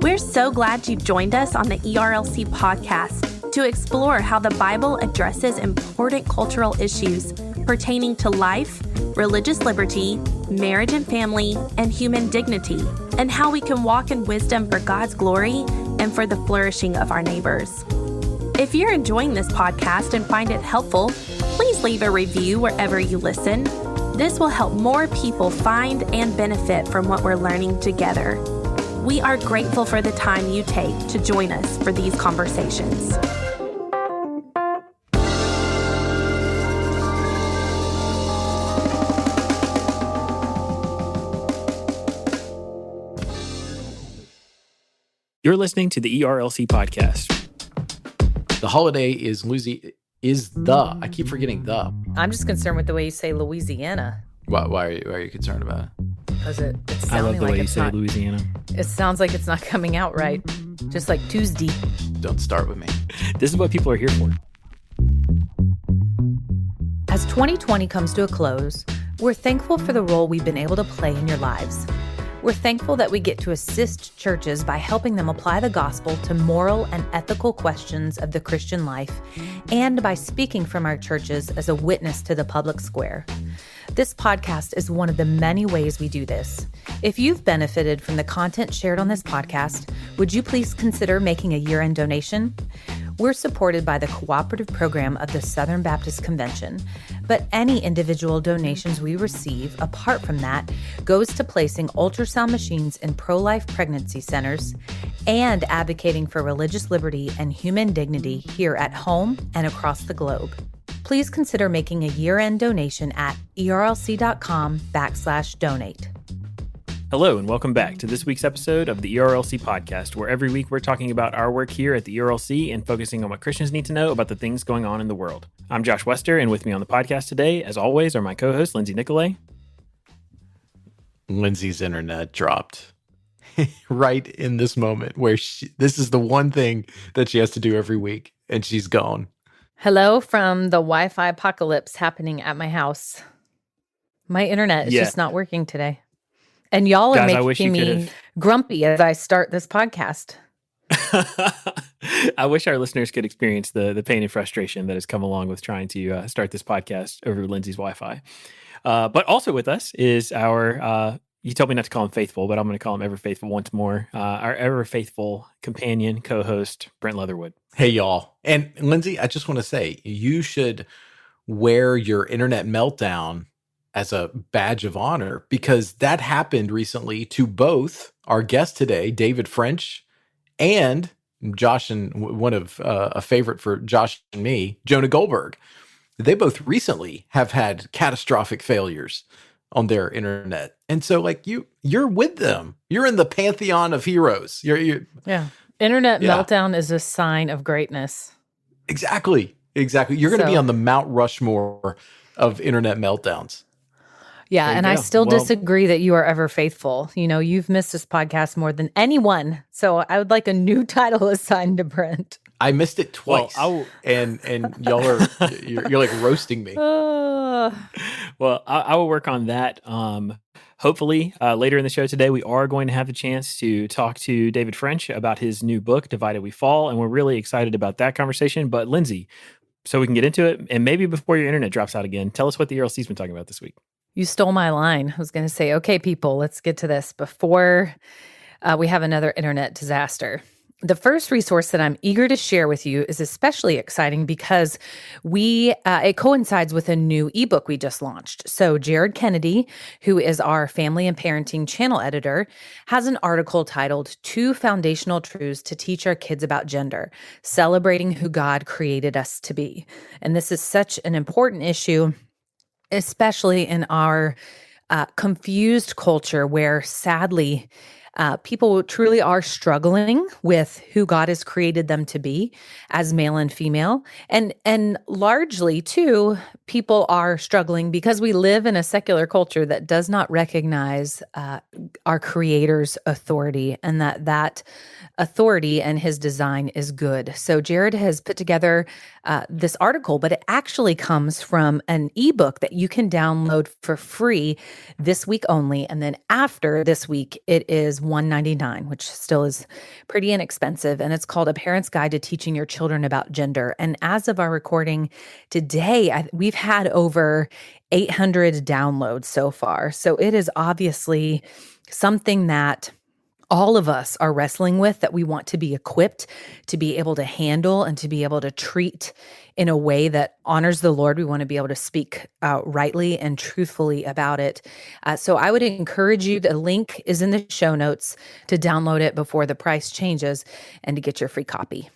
We're so glad you've joined us on the ERLC podcast to explore how the Bible addresses important cultural issues pertaining to life, religious liberty, marriage and family, and human dignity, and how we can walk in wisdom for God's glory and for the flourishing of our neighbors. If you're enjoying this podcast and find it helpful, please leave a review wherever you listen. This will help more people find and benefit from what we're learning together. We are grateful for the time you take to join us for these conversations. You're listening to the ERLC podcast. The holiday is I keep forgetting the. I'm just concerned with the way you say Louisiana. Why are you concerned about it? Because it's I love sounding the way like you it's say not. Louisiana. It sounds like it's not coming out right. Just like Tuesday. Don't start with me. This is what people are here for. As 2020 comes to a close, we're thankful for the role we've been able to play in your lives. We're thankful that we get to assist churches by helping them apply the gospel to moral and ethical questions of the Christian life, and by speaking from our churches as a witness to the public square. This podcast is one of the many ways we do this. If you've benefited from the content shared on this podcast, would you please consider making a year-end donation? We're supported by the cooperative program of the Southern Baptist Convention, but any individual donations we receive apart from that goes to placing ultrasound machines in pro-life pregnancy centers and advocating for religious liberty and human dignity here at home and across the globe. Please consider making a year-end donation at erlc.com/donate. Hello, and welcome back to this week's episode of the ERLC podcast, where every week we're talking about our work here at the ERLC and focusing on what Christians need to know about the things going on in the world. I'm Josh Wester, and with me on the podcast today, as always, are my co-hosts, Lindsay Nicolay. Lindsay's internet dropped right in this moment where this is the one thing that she has to do every week, and she's gone. Hello from the Wi-Fi apocalypse happening at my house. My internet is just not working today. And y'all are making me grumpy as I start this podcast. I wish our listeners could experience the pain and frustration that has come along with trying to start this podcast over Lindsay's Wi-Fi. But also with us is our, you told me not to call him Faithful, but I'm going to call him Ever Faithful once more, our Ever Faithful companion, co-host, Brent Leatherwood. Hey, y'all. And Lindsay, I just want to say, you should wear your internet meltdown as a badge of honor, because that happened recently to both our guest today, David French, and Josh, and one of a favorite for Josh and me, Jonah Goldberg. They both recently have had catastrophic failures on their internet. And so like you're with them. You're in the pantheon of heroes. You're Internet meltdown is a sign of greatness. Exactly. You're going to be on the Mount Rushmore of internet meltdowns. Yeah, and I still disagree that you are ever faithful. You know, you've missed this podcast more than anyone. So I would like a new title assigned to Brent. I missed it twice, and y'all are you're like roasting me. Well, I will work on that. Hopefully, later in the show today, we are going to have the chance to talk to David French about his new book, Divided We Fall, and we're really excited about that conversation. But Lindsay, so we can get into it, and maybe before your internet drops out again, tell us what the ERLC's been talking about this week. You stole my line. I was going to say, okay, people, let's get to this before we have another internet disaster. The first resource that I'm eager to share with you is especially exciting because it coincides with a new ebook we just launched. So Jared Kennedy, who is our family and parenting channel editor, has an article titled 2 Foundational Truths to Teach Our Kids About Gender, Celebrating Who God Created Us to Be. And this is such an important issue, especially in our confused culture where sadly People truly are struggling with who God has created them to be as male and female. And largely, too, people are struggling because we live in a secular culture that does not recognize our Creator's authority, and that authority and his design is good. So Jared has put together this article, but it actually comes from an ebook that you can download for free this week only. And then after this week, it is $1.99, which still is pretty inexpensive. And it's called A Parent's Guide to Teaching Your Children About Gender. And as of our recording today, we've had over 800 downloads so far. So it is obviously something that all of us are wrestling with, that we want to be equipped to be able to handle and to be able to treat in a way that honors the Lord. We want to be able to speak rightly and truthfully about it. So I would encourage you, the link is in the show notes, to download it before the price changes and to get your free copy.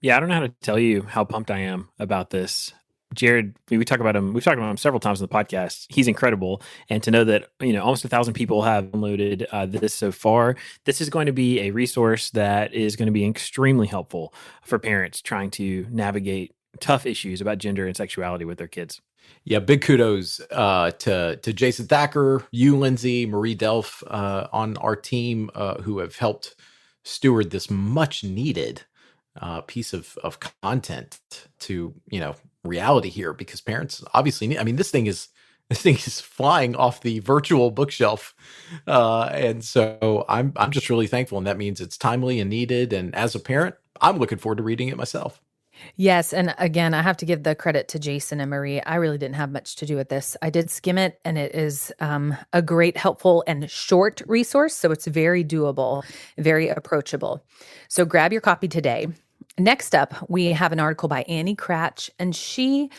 Yeah, I don't know how to tell you how pumped I am about this. Jared, we talk about him. We've talked about him several times on the podcast. He's incredible, and to know that almost 1,000 people have downloaded this so far, this is going to be a resource that is going to be extremely helpful for parents trying to navigate tough issues about gender and sexuality with their kids. Yeah, big kudos to Jason Thacker, you, Lindsay, Marie Delph on our team who have helped steward this much needed piece of content to reality here, because parents obviously need, this thing is flying off the virtual bookshelf, and so I'm just really thankful, and that means it's timely and needed. And as a parent, I'm looking forward to reading it myself. Yes. And again, I have to give the credit to Jason and Marie. I really didn't have much to do with this. I did skim it, and it is a great, helpful, and short resource. So it's very doable, very approachable. So grab your copy today. Next up, we have an article by Annie Kratzsch, and she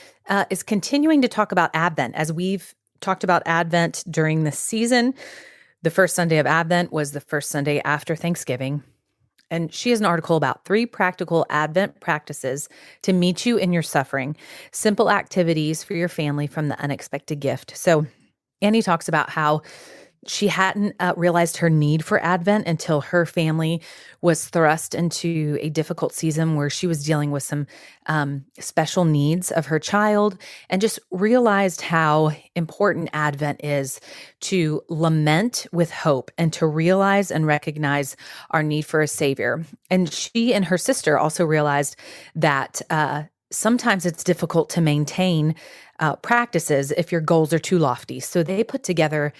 is continuing to talk about Advent. As we've talked about Advent during this season, the first Sunday of Advent was the first Sunday after Thanksgiving. And she has an article about 3 practical Advent practices to meet you in your suffering, simple activities for your family from the unexpected gift. So Annie talks about how she hadn't realized her need for Advent until her family was thrust into a difficult season where she was dealing with some special needs of her child, and just realized how important Advent is to lament with hope and to realize and recognize our need for a Savior. And she and her sister also realized that sometimes it's difficult to maintain practices if your goals are too lofty. So they put together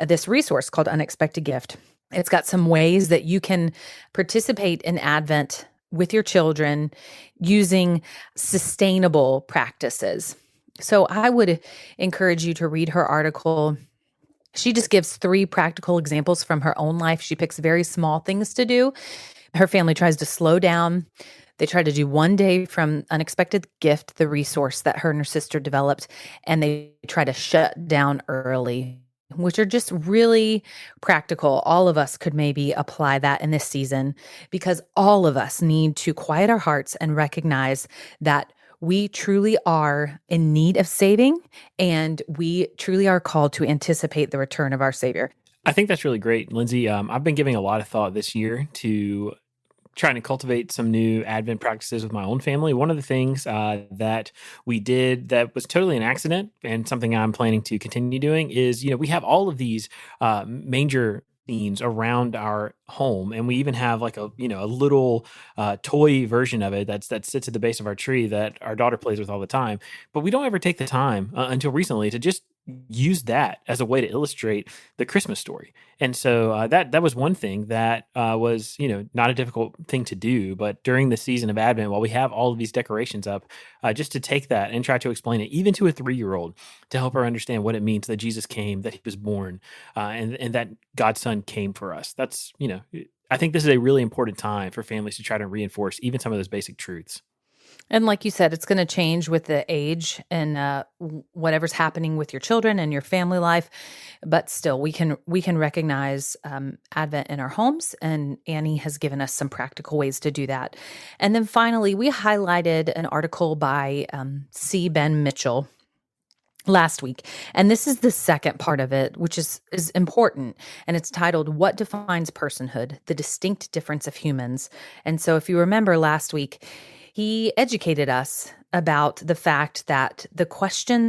this resource called Unexpected Gift. It's got some ways that you can participate in Advent with your children using sustainable practices. So I would encourage you to read her article. She just gives 3 practical examples from her own life. She picks very small things to do. Her family tries to slow down. They try to do one day from Unexpected Gift, the resource that her and her sister developed, and they try to shut down early, which are just really practical. All of us could maybe apply that in this season, because all of us need to quiet our hearts and recognize that we truly are in need of saving, and we truly are called to anticipate the return of our Savior. I think that's really great, Lindsay. I've been giving a lot of thought this year to trying to cultivate some new Advent practices with my own family. One of the things that we did that was totally an accident, and something I'm planning to continue doing, is, we have all of these manger scenes around our home, and we even have like a little toy version of it that sits at the base of our tree that our daughter plays with all the time. But we don't ever take the time until recently to just use that as a way to illustrate the Christmas story. And so that was one thing that was not a difficult thing to do. But during the season of Advent, while we have all of these decorations up, just to take that and try to explain it even to a 3-year-old, to help her understand what it means that Jesus came, that he was born, and that God's Son came for us. That's I think this is a really important time for families to try to reinforce even some of those basic truths. And like you said, it's going to change with the age and whatever's happening with your children and your family life. But still, we can recognize Advent in our homes, and Annie has given us some practical ways to do that. And then finally, we highlighted an article by C. Ben Mitchell. last week. And this is the second part of it, which is important. And it's titled, What Defines Personhood? The Distinct Difference of Humans. And so if you remember last week, he educated us about the fact that the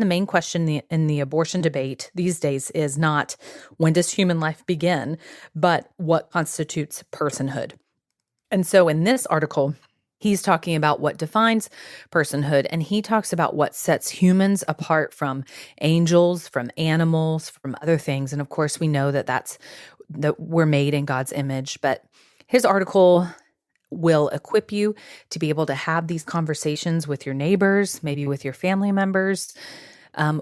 main question in the abortion debate these days is not when does human life begin, but what constitutes personhood. And so in this article, he's talking about what defines personhood, and he talks about what sets humans apart from angels, from animals, from other things. And of course, we know that we're made in God's image, but his article will equip you to be able to have these conversations with your neighbors, maybe with your family members,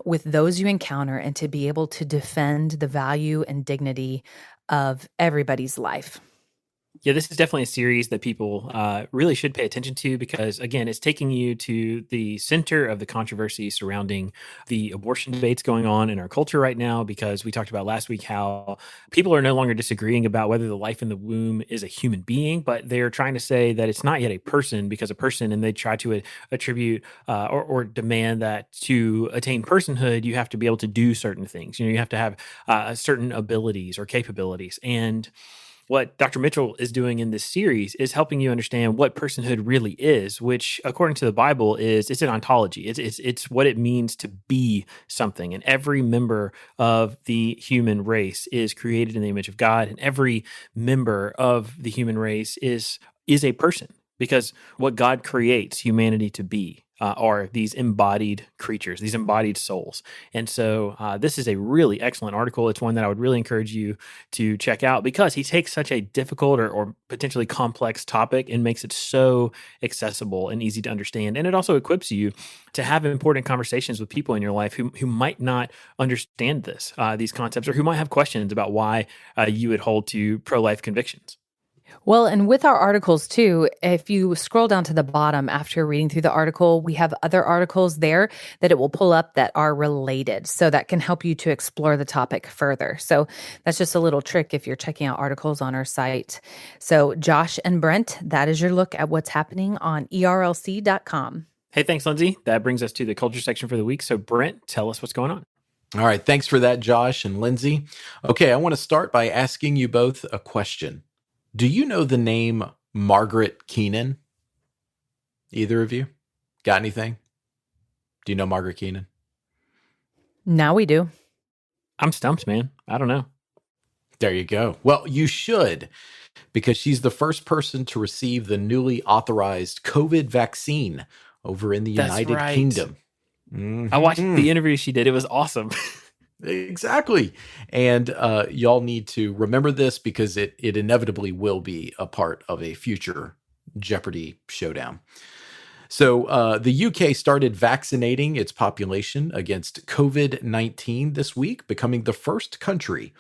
with those you encounter, and to be able to defend the value and dignity of everybody's life. Yeah, this is definitely a series that people really should pay attention to because, again, it's taking you to the center of the controversy surrounding the abortion debates going on in our culture right now, because we talked about last week how people are no longer disagreeing about whether the life in the womb is a human being, but they're trying to say that it's not yet a person because a person, and they try to attribute or demand that to attain personhood, you have to be able to do certain things. You have to have certain abilities or capabilities. And what Dr. Mitchell is doing in this series is helping you understand what personhood really is, which, according to the Bible, it's an ontology. It's what it means to be something. And every member of the human race is created in the image of God, and every member of the human race is a person, because what God creates humanity to be are these embodied creatures, these embodied souls. And so this is a really excellent article. It's one that I would really encourage you to check out because he takes such a difficult or potentially complex topic and makes it so accessible and easy to understand. And it also equips you to have important conversations with people in your life who might not understand these concepts, or who might have questions about why you would hold to pro-life convictions. Well, and with our articles too, if you scroll down to the bottom after reading through the article, we have other articles there that it will pull up that are related. So that can help you to explore the topic further. So that's just a little trick if you're checking out articles on our site. So Josh and Brent, that is your look at what's happening on ERLC.com. Hey, thanks, Lindsay. That brings us to the culture section for the week. So Brent, tell us what's going on. All right. Thanks for that, Josh and Lindsay. Okay. I want to start by asking you both a question. Do you know the name Margaret Keenan? Either of you? Got anything? Do you know Margaret Keenan? Now we do. I'm stumped, man. I don't know. There you go. Well, you should, because she's the first person to receive the newly authorized COVID vaccine over in the United Kingdom. Mm-hmm. I watched the interview she did. It was awesome. Exactly. And y'all need to remember this because it inevitably will be a part of a future Jeopardy showdown. So the UK started vaccinating its population against COVID-19 this week, becoming the first country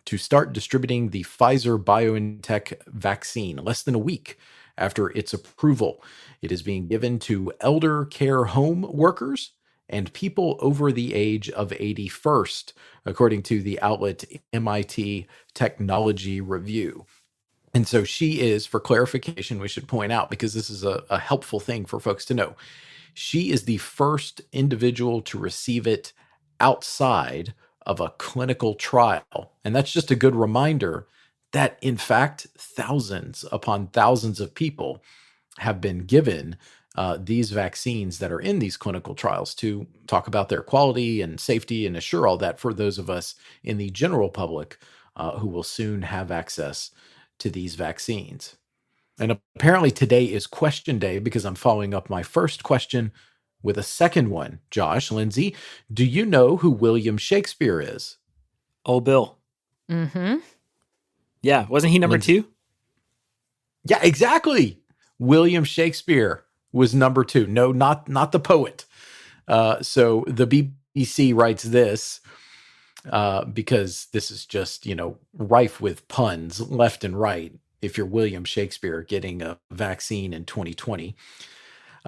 to start distributing the Pfizer-BioNTech vaccine less than a week after its approval. It is being given to elder care home workers and people over the age of 81st, according to the outlet MIT Technology Review. And so she is, for clarification, we should point out, because this is a helpful thing for folks to know, she is the first individual to receive it outside of a clinical trial. And that's just a good reminder that, in fact, thousands upon thousands of people have been given these vaccines that are in these clinical trials to talk about their quality and safety and assure all that for those of us in the general public who will soon have access to these vaccines. And apparently today is question day, because I'm following up my first question with a second one. Josh, Lindsay, do you know who William Shakespeare is? Old Bill. Mm-hmm. Yeah. Wasn't he number two? Yeah, exactly. William Shakespeare was number two. No, not the poet. So the BBC writes this because this is just, rife with puns left and right. If you're William Shakespeare getting a vaccine in 2020.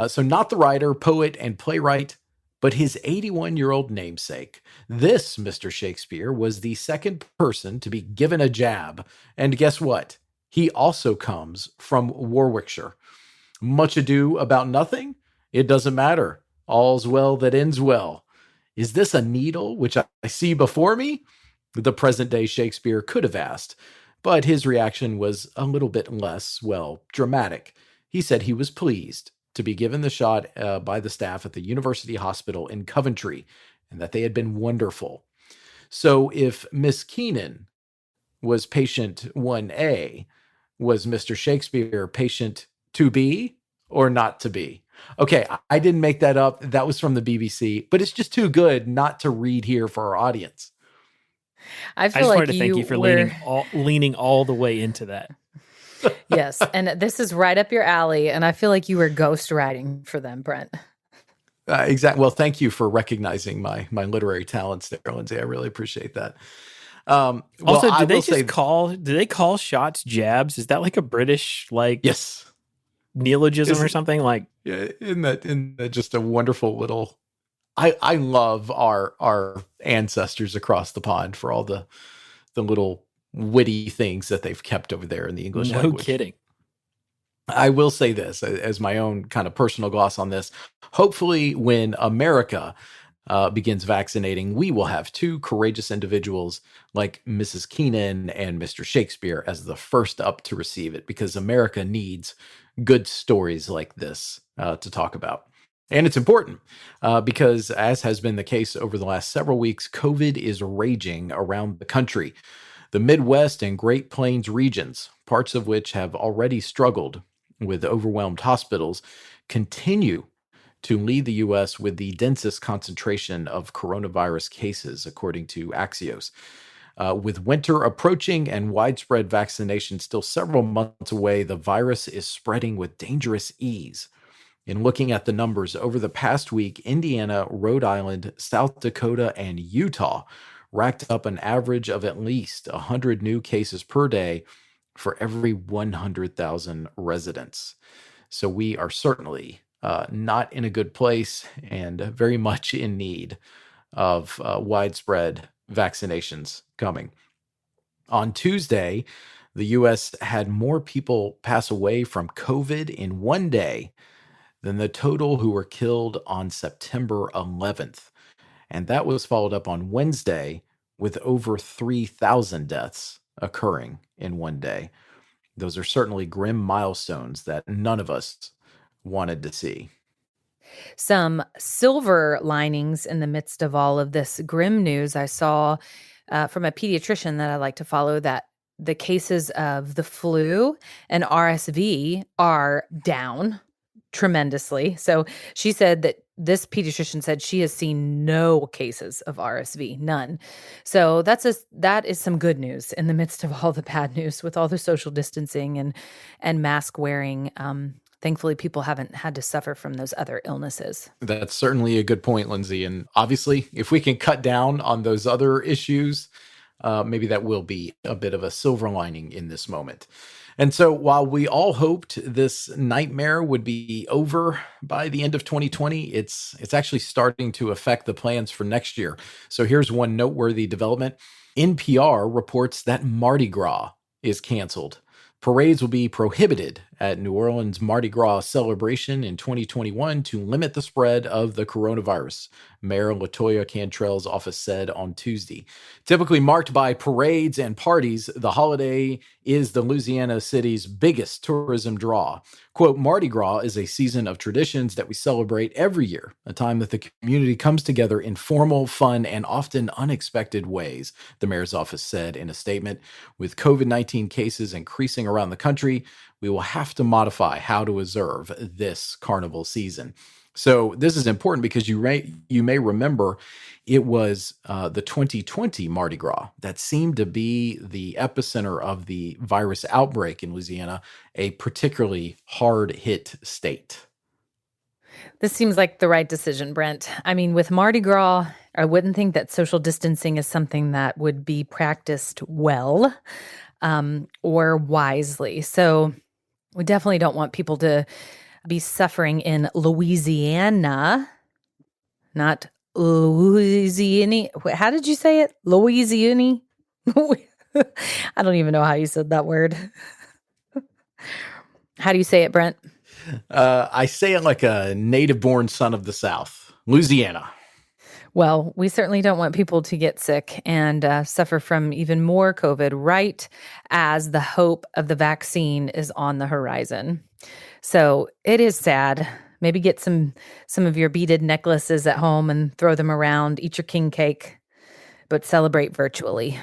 So not the writer, poet, and playwright, but his 81-year-old namesake. This Mr. Shakespeare was the second person to be given a jab. And guess what? He also comes from Warwickshire. Much ado about nothing? It doesn't matter. All's well that ends well. Is this a needle which I see before me? The present-day Shakespeare could have asked, but his reaction was a little bit less, well, dramatic. He said he was pleased to be given the shot by the staff at the University Hospital in Coventry, and that they had been wonderful. So if Miss Keenan was patient 1A, was Mr. Shakespeare patient 2B or not to be? Okay, I didn't make that up. That was from the BBC, but it's just too good not to read here for our audience. I just wanted to thank you for leaning all the way into that. Yes, and this is right up your alley, and I feel like you were ghostwriting for them, Brent. Exactly. Well, thank you for recognizing my literary talents there, Lindsay. I really appreciate that. Also, do they call shots jabs? Is that like a British yes neologism or something? Like, yeah, in that just a wonderful little. I love our ancestors across the pond for all the little witty things that they've kept over there in the English language. No kidding. I will say this as my own kind of personal gloss on this. Hopefully, when America begins vaccinating, we will have two courageous individuals like Mrs. Keenan and Mr. Shakespeare as the first up to receive it, because America needs good stories like this to talk about. And it's important because, as has been the case over the last several weeks, COVID is raging around the country. The Midwest and Great Plains regions, parts of which have already struggled with overwhelmed hospitals, continue to lead the U.S. with the densest concentration of coronavirus cases, according to Axios. With winter approaching and widespread vaccination still several months away, the virus is spreading with dangerous ease. In looking at the numbers over the past week, Indiana, Rhode Island, South Dakota, and Utah racked up an average of at least 100 new cases per day for every 100,000 residents. So we are certainly not in a good place and very much in need of widespread vaccinations coming. On Tuesday, the U.S. had more people pass away from COVID in one day than the total who were killed on September 11th. And that was followed up on Wednesday with over 3,000 deaths occurring in one day. Those are certainly grim milestones that none of us wanted to see. Some silver linings in the midst of all of this grim news. I saw from a pediatrician that I like to follow that the cases of the flu and RSV are down tremendously. So she said that this pediatrician said she has seen no cases of RSV, none. So that is some good news in the midst of all the bad news with all the social distancing and mask wearing. Thankfully, people haven't had to suffer from those other illnesses. That's certainly a good point, Lindsay. And obviously, if we can cut down on those other issues, maybe that will be a bit of a silver lining in this moment. And so while we all hoped this nightmare would be over by the end of 2020, it's actually starting to affect the plans for next year. So here's one noteworthy development. NPR reports that Mardi Gras is canceled. Parades will be prohibited at New Orleans' Mardi Gras celebration in 2021 to limit the spread of the coronavirus, Mayor LaToya Cantrell's office said on Tuesday. Typically marked by parades and parties, the holiday is the Louisiana city's biggest tourism draw. Quote, Mardi Gras is a season of traditions that we celebrate every year, a time that the community comes together in formal, fun, and often unexpected ways, the mayor's office said in a statement. With COVID-19 cases increasing around the country, we will have to modify how to observe this carnival season. So this is important because you may remember it was the 2020 Mardi Gras that seemed to be the epicenter of the virus outbreak in Louisiana, a particularly hard-hit state. This seems like the right decision, Brent. I mean, with Mardi Gras, I wouldn't think that social distancing is something that would be practiced well or wisely. So we definitely don't want people to be suffering in Louisiana, not Louisiana. How did you say it? Louisiana? I don't even know how you said that word. How do you say it, Brent? I say it like a native-born son of the South, Louisiana. Well, we certainly don't want people to get sick and suffer from even more COVID right as the hope of the vaccine is on the horizon. So it is sad. Maybe get some of your beaded necklaces at home and throw them around, eat your king cake, but celebrate virtually.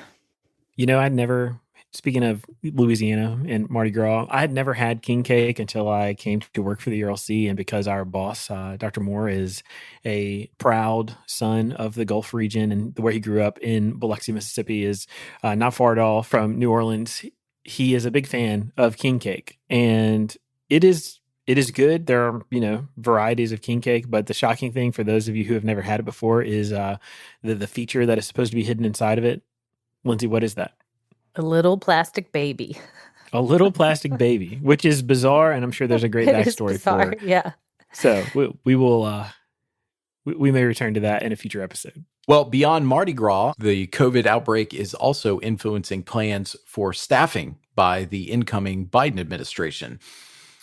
I'd never, speaking of Louisiana and Mardi Gras, I had never had king cake until I came to work for the ERLC. And because our boss, Dr. Moore, is a proud son of the Gulf region, and where he grew up in Biloxi, Mississippi is not far at all from New Orleans, he is a big fan of king cake. And it is good. There are, varieties of king cake, but the shocking thing for those of you who have never had it before is the feature that is supposed to be hidden inside of it. Lindsay, what is that? A little plastic baby. A little plastic baby, which is bizarre, and I'm sure there's a great backstory for it. Yeah. So we will we may return to that in a future episode. Well, beyond Mardi Gras, the COVID outbreak is also influencing plans for staffing by the incoming Biden administration.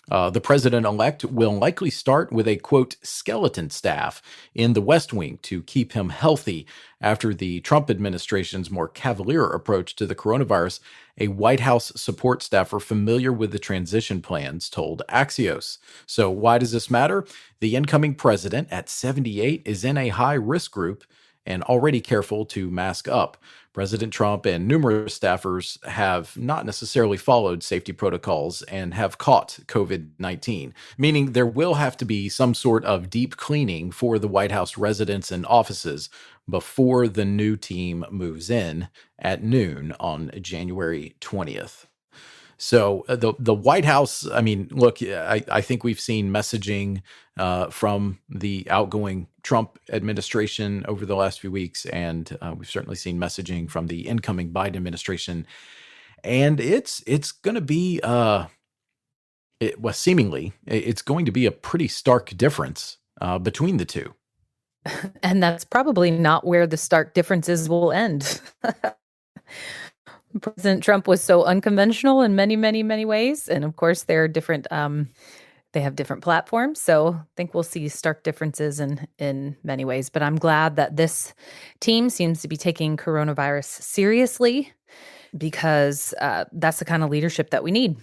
The president-elect will likely start with a, quote, skeleton staff in the West Wing to keep him healthy after the Trump administration's more cavalier approach to the coronavirus. A White House support staffer familiar with the transition plans told Axios. So why does this matter? The incoming president at 78 is in a high-risk group and already careful to mask up. President Trump and numerous staffers have not necessarily followed safety protocols and have caught COVID-19, meaning there will have to be some sort of deep cleaning for the White House residence and offices before the new team moves in at noon on January 20th. So the White House, I mean, look, I think we've seen messaging from the outgoing Trump administration over the last few weeks, and we've certainly seen messaging from the incoming Biden administration. And it's going to be, seemingly, it's going to be a pretty stark difference between the two. And that's probably not where the stark differences will end. President Trump was so unconventional in many, many, many ways. And of course, there are different, they have different platforms. So I think we'll see stark differences in many ways. But I'm glad that this team seems to be taking coronavirus seriously because that's the kind of leadership that we need.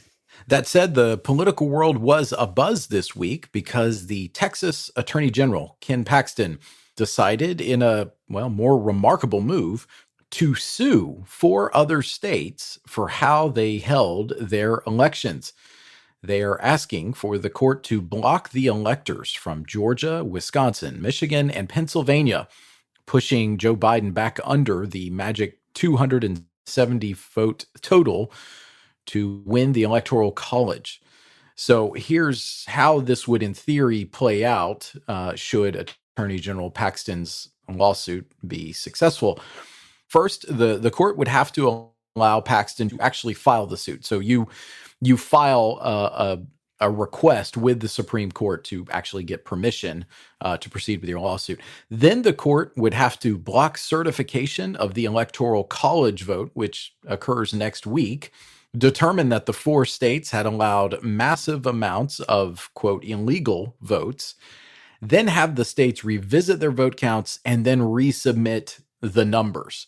That said, the political world was abuzz this week because the Texas Attorney General, Ken Paxton, decided in a, more remarkable move to sue 4 other states for how they held their elections. They are asking for the court to block the electors from Georgia, Wisconsin, Michigan, and Pennsylvania, pushing Joe Biden back under the magic 270 vote total to win the Electoral College. So here's how this would, in theory, play out should Attorney General Paxton's lawsuit be successful. First, the court would have to allow Paxton to actually file the suit. So you file a request with the Supreme Court to actually get permission to proceed with your lawsuit. Then the court would have to block certification of the Electoral College vote, which occurs next week, determine that the 4 states had allowed massive amounts of, quote, illegal votes, then have the states revisit their vote counts and then resubmit the numbers.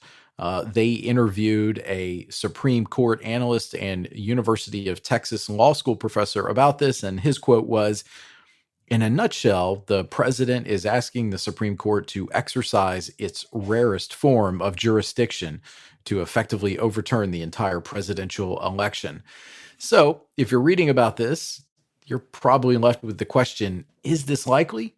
They interviewed a Supreme Court analyst and University of Texas law school professor about this, and his quote was, "In a nutshell, the president is asking the Supreme Court to exercise its rarest form of jurisdiction to effectively overturn the entire presidential election." So, if you're reading about this, you're probably left with the question, is this likely?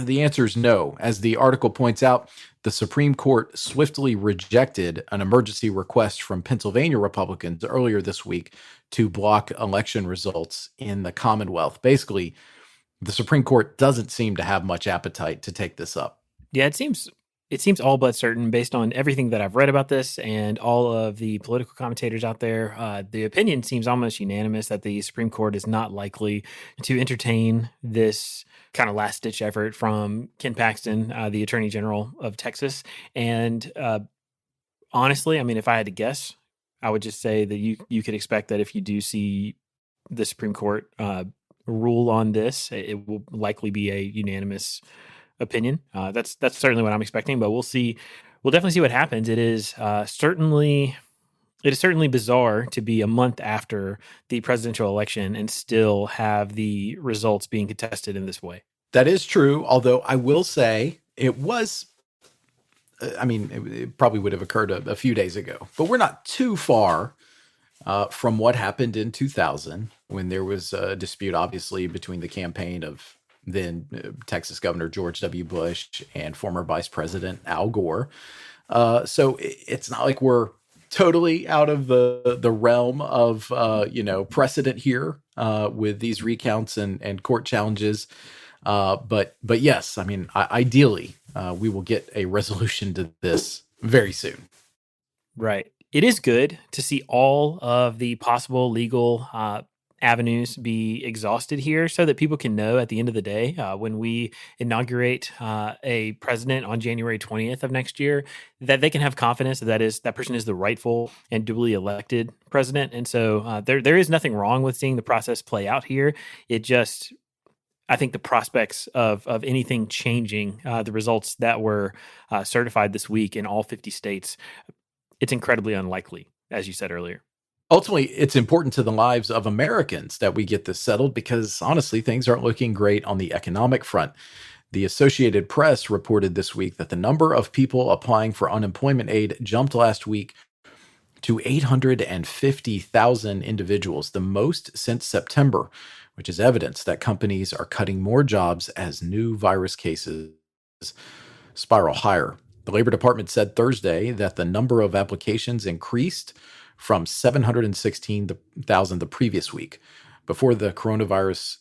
The answer is no. As the article points out, the Supreme Court swiftly rejected an emergency request from Pennsylvania Republicans earlier this week to block election results in the Commonwealth. Basically, the Supreme Court doesn't seem to have much appetite to take this up. Yeah, it seems all but certain based on everything that I've read about this and all of the political commentators out there. The opinion seems almost unanimous that the Supreme Court is not likely to entertain this kind of last-ditch effort from Ken Paxton, the Attorney General of Texas. And honestly, I mean, if I had to guess, I would just say that you could expect that if you do see the Supreme Court rule on this, it will likely be a unanimous opinion. That's certainly what I'm expecting, but we'll see. We'll definitely see what happens. It is certainly bizarre to be a month after the presidential election and still have the results being contested in this way. That is true. Although I will say it was, it probably would have occurred a few days ago, but we're not too far from what happened in 2000 when there was a dispute, obviously, between the campaign of then Texas Governor George W. Bush and former Vice President Al Gore. So it's not like we're totally out of the realm of precedent here with these recounts and court challenges. But yes, ideally we will get a resolution to this very soon. Right. It is good to see all of the possible legal avenues be exhausted here so that people can know at the end of the day, when we inaugurate a president on January 20th of next year, that they can have confidence that person is the rightful and duly elected president. And so there is nothing wrong with seeing the process play out here. It just, I think the prospects of anything changing the results that were certified this week in all 50 states, it's incredibly unlikely, as you said earlier. Ultimately, it's important to the lives of Americans that we get this settled because, honestly, things aren't looking great on the economic front. The Associated Press reported this week that the number of people applying for unemployment aid jumped last week to 850,000 individuals, the most since September, which is evidence that companies are cutting more jobs as new virus cases spiral higher. The Labor Department said Thursday that the number of applications increased from 716,000 the previous week. Before the coronavirus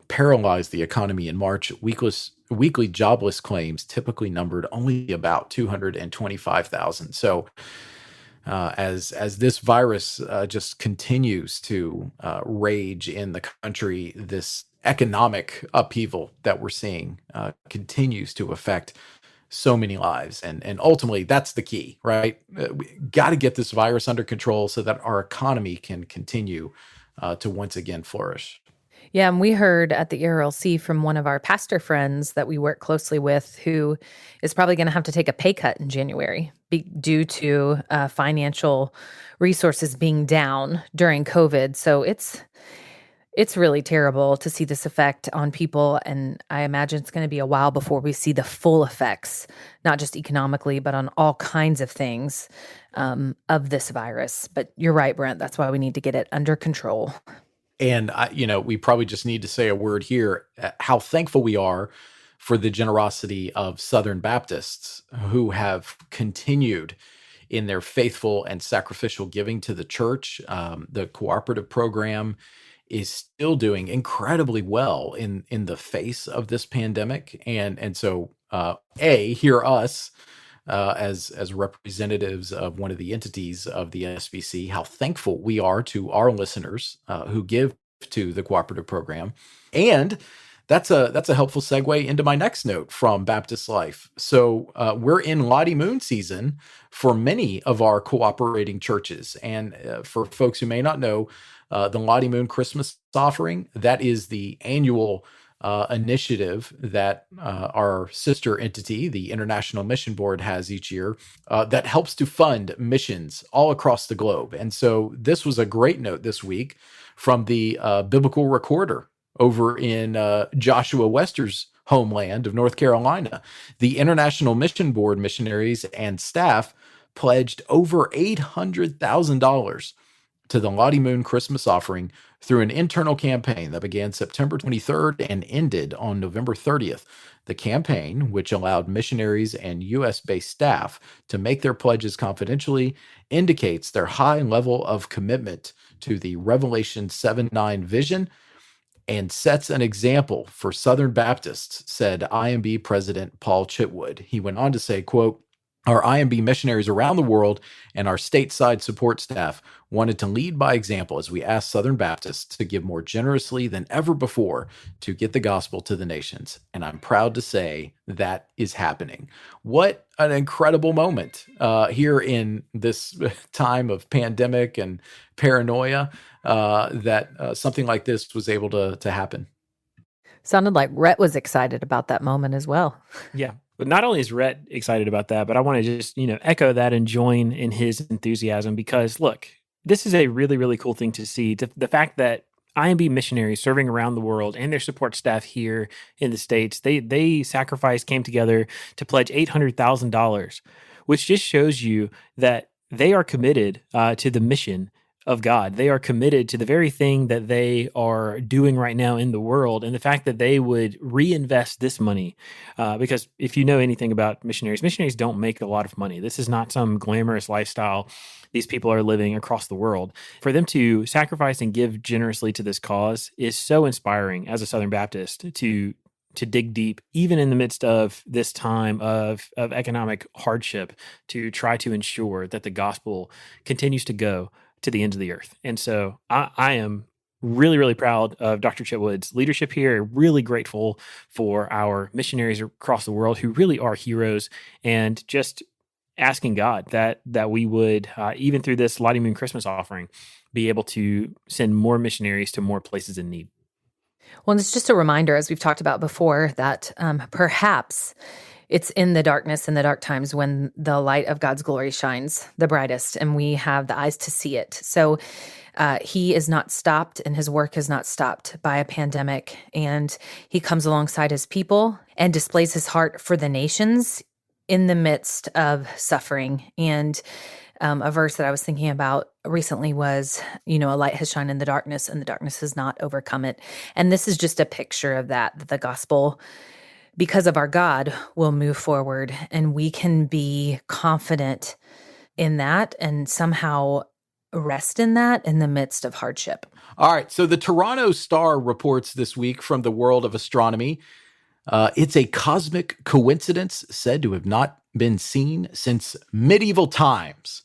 paralyzed the economy in March, weekly jobless claims typically numbered only about 225,000. So as this virus just continues to rage in the country, this economic upheaval that we're seeing continues to affect so many lives. And ultimately, that's the key, right? We got to get this virus under control so that our economy can continue to once again flourish. Yeah, and we heard at the ERLC from one of our pastor friends that we work closely with who is probably going to have to take a pay cut in January due to financial resources being down during COVID. So it's really terrible to see this effect on people. And I imagine it's going to be a while before we see the full effects, not just economically, but on all kinds of things of this virus. But you're right, Brent. That's why we need to get it under control. And, we probably just need to say a word here, how thankful we are for the generosity of Southern Baptists who have continued in their faithful and sacrificial giving to the church. The cooperative program is still doing incredibly well in the face of this pandemic. And so, hear us as representatives of one of the entities of the SBC, how thankful we are to our listeners who give to the cooperative program. And that's a helpful segue into my next note from Baptist Life. So we're in Lottie Moon season for many of our cooperating churches. And for folks who may not know, the Lottie Moon Christmas Offering, that is the annual initiative that our sister entity, the International Mission Board, has each year that helps to fund missions all across the globe. And so this was a great note this week from the biblical recorder over in Joshua Wester's homeland of North Carolina. The International Mission Board missionaries and staff pledged over $800,000 to the Lottie Moon Christmas Offering through an internal campaign that began September 23rd and ended on November 30th. The campaign, which allowed missionaries and U.S.-based staff to make their pledges confidentially, indicates their high level of commitment to the Revelation 7:9 vision and sets an example for Southern Baptists, said IMB President Paul Chitwood. He went on to say, quote, "Our IMB missionaries around the world and our stateside support staff wanted to lead by example as we asked Southern Baptists to give more generously than ever before to get the gospel to the nations. And I'm proud to say that is happening." What an incredible moment here in this time of pandemic and paranoia that something like this was able to happen. Sounded like Rhett was excited about that moment as well. Yeah. But not only is Rhett excited about that, but I want to just, echo that and join in his enthusiasm because look, this is a really, really cool thing to see. The fact that IMB missionaries serving around the world and their support staff here in the States, they sacrificed, came together to pledge $800,000, which just shows you that they are committed to the mission of God. They are committed to the very thing that they are doing right now in the world. And the fact that they would reinvest this money, because if you know anything about missionaries don't make a lot of money. This is not some glamorous lifestyle these people are living across the world. For them to sacrifice and give generously to this cause is so inspiring as a Southern Baptist to dig deep, even in the midst of this time of economic hardship, to try to ensure that the gospel continues to go to the ends of the earth. And so I am really, really proud of Dr. Chitwood's leadership here, really grateful for our missionaries across the world who really are heroes, and just asking God that we would, even through this Lottie Moon Christmas offering, be able to send more missionaries to more places in need. Well, it's just a reminder, as we've talked about before, that perhaps it's in the darkness, in the dark times, when the light of God's glory shines the brightest and we have the eyes to see it. So he is not stopped and his work is not stopped by a pandemic. And he comes alongside his people and displays his heart for the nations in the midst of suffering. And a verse that I was thinking about recently was, a light has shined in the darkness and the darkness has not overcome it. And this is just a picture of that the gospel, because of our God, will move forward, and we can be confident in that and somehow rest in that in the midst of hardship. All right. So the Toronto Star reports this week from the world of astronomy. It's a cosmic coincidence said to have not been seen since medieval times.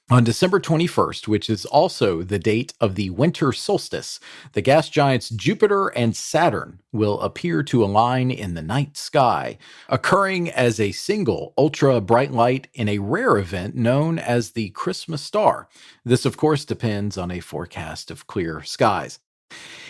On December 21st, which is also the date of the winter solstice, the gas giants Jupiter and Saturn will appear to align in the night sky, occurring as a single ultra bright light in a rare event known as the Christmas star. This, of course, depends on a forecast of clear skies.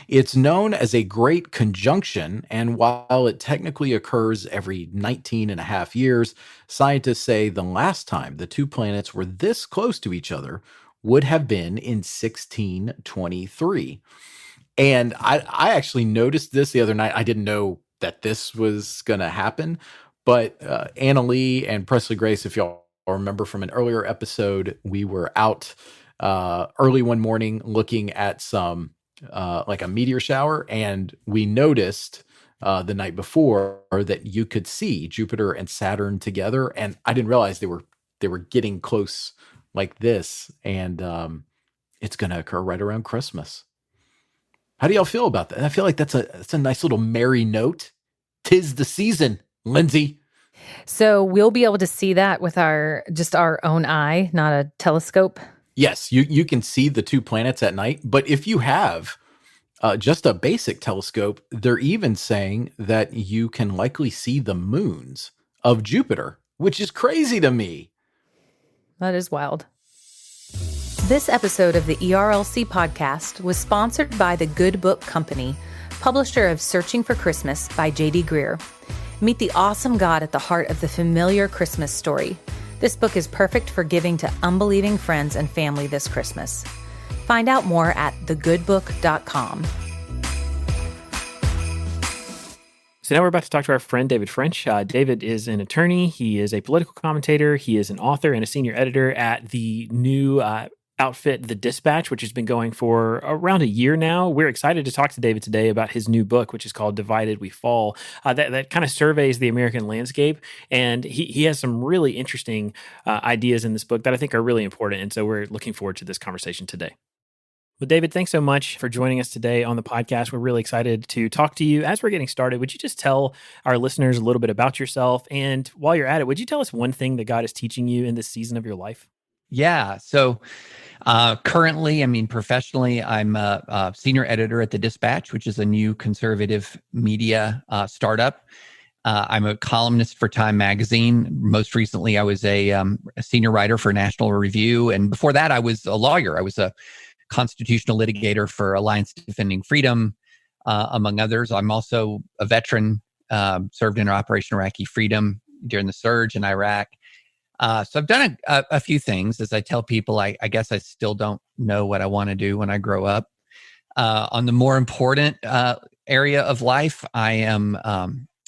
It's known as a great conjunction, and while it technically occurs every 19 and a half years, scientists say the last time the two planets were this close to each other would have been in 1623. And I actually noticed this the other night. I didn't know that this was going to happen, but Anna Lee and Presley Grace, if y'all remember from an earlier episode, we were out early one morning looking at some like a meteor shower, and we noticed the night before that you could see Jupiter and Saturn together, and I didn't realize they were getting close like this, and it's going to occur right around Christmas. How do y'all feel about that? I feel like that's a nice little merry note. 'Tis the season, Lindsay. So we'll be able to see that with our own eye, not a telescope. Yes, you can see the two planets at night, but if you have just a basic telescope, they're even saying that you can likely see the moons of Jupiter, which is crazy to me. That is wild. This episode of the ERLC podcast was sponsored by the Good Book Company, publisher of Searching for Christmas by J.D. Greer. Meet the awesome God at the heart of the familiar Christmas story. This book is perfect for giving to unbelieving friends and family this Christmas. Find out more at thegoodbook.com. So now we're about to talk to our friend David French. David is an attorney. He is a political commentator. He is an author and a senior editor at the new outfit, The Dispatch, which has been going for around a year now. We're excited to talk to David today about his new book, which is called Divided We Fall. That kind of surveys the American landscape. And he has some really interesting ideas in this book that I think are really important. And so we're looking forward to this conversation today. Well, David, thanks so much for joining us today on the podcast. We're really excited to talk to you. As we're getting started, would you just tell our listeners a little bit about yourself? And while you're at it, would you tell us one thing that God is teaching you in this season of your life? Yeah. So currently, professionally, I'm a senior editor at The Dispatch, which is a new conservative media startup. I'm a columnist for Time Magazine. Most recently, I was a senior writer for National Review. And before that, I was a lawyer. I was a constitutional litigator for Alliance Defending Freedom. among others. I'm also a veteran, served in Operation Iraqi Freedom during the surge in Iraq. So I've done a few things. As I tell people, I guess I still don't know what I want to do when I grow up. On the more important area of life, I am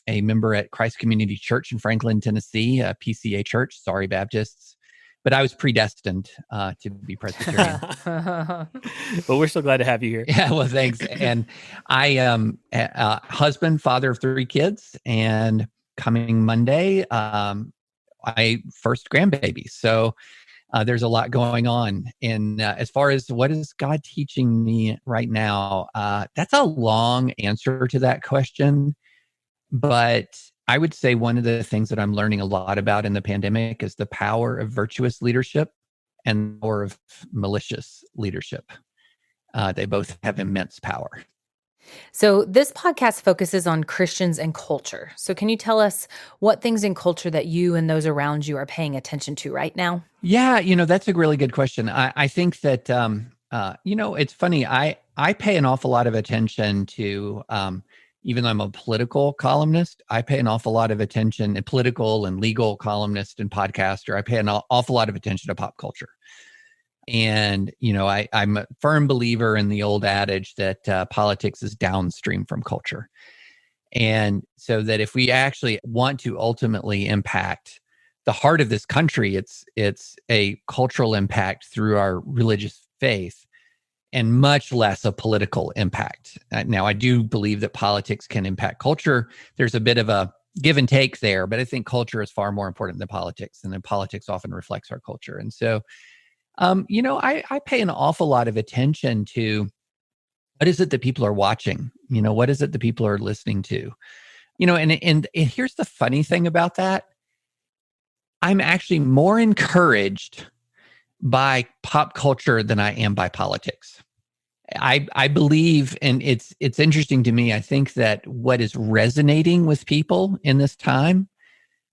a member at Christ Community Church in Franklin, Tennessee, a PCA church. Sorry, Baptists. But I was predestined to be Presbyterian. Well, we're so glad to have you here. Yeah, well, thanks. And I am a husband, father of 3 kids, and coming Monday, I first grandbaby. So there's a lot going on. And as far as what is God teaching me right now, that's a long answer to that question. But I would say one of the things that I'm learning a lot about in the pandemic is the power of virtuous leadership and the power of malicious leadership. They both have immense power. So this podcast focuses on Christians and culture. So can you tell us what things in culture that you and those around you are paying attention to right now? Yeah, that's a really good question. I think that, it's funny. I pay an awful lot of attention to, even though I'm a political columnist, I pay an awful lot of attention, a political and legal columnist and podcaster. I pay an awful lot of attention to pop culture. And, I'm a firm believer in the old adage that politics is downstream from culture. And so that if we actually want to ultimately impact the heart of this country, it's a cultural impact through our religious faith and much less a political impact. Now, I do believe that politics can impact culture. There's a bit of a give and take there, but I think culture is far more important than politics, and then politics often reflects our culture. And so, I pay an awful lot of attention to what is it that people are watching? What is it that people are listening to? And here's the funny thing about that. I'm actually more encouraged by pop culture than I am by politics. I believe, and it's interesting to me, I think that what is resonating with people in this time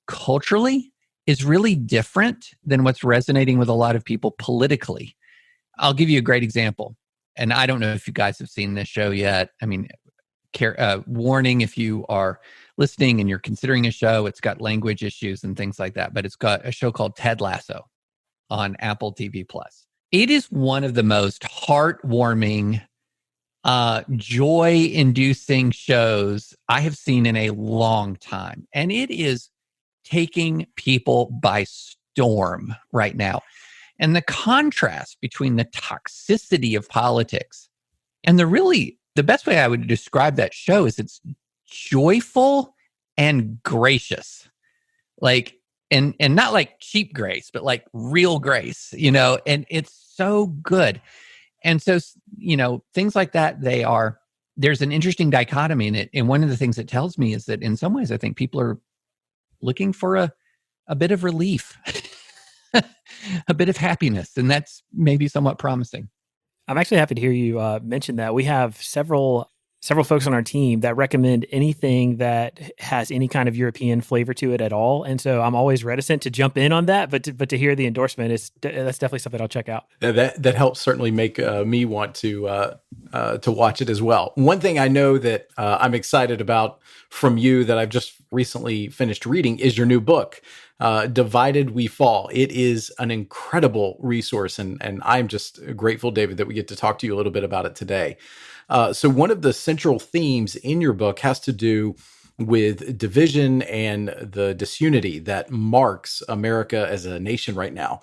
culturally is really different than what's resonating with a lot of people politically. I'll give you a great example. And I don't know if you guys have seen this show yet. I mean, warning if you are listening and you're considering a show, it's got language issues and things like that, but it's got a show called Ted Lasso on Apple TV+. It is one of the most heartwarming, joy-inducing shows I have seen in a long time. And it is taking people by storm right now. And the contrast between the toxicity of politics and the best way I would describe that show is it's joyful and gracious. Like, and not like cheap grace, but like real grace, and it's so good. And so, things like that, there's an interesting dichotomy in it. And one of the things it tells me is that in some ways, I think people are looking for a bit of relief, a bit of happiness. And that's maybe somewhat promising. I'm actually happy to hear you mention that. We have several folks on our team that recommend anything that has any kind of European flavor to it at all. And so I'm always reticent to jump in on that, but to hear the endorsement, that's definitely something I'll check out. That helps certainly make me want to watch it as well. One thing I know that I'm excited about from you that I've just recently finished reading is your new book, Divided We Fall. It is an incredible resource, and I'm just grateful, David, that we get to talk to you a little bit about it today. So one of the central themes in your book has to do with division and the disunity that marks America as a nation right now.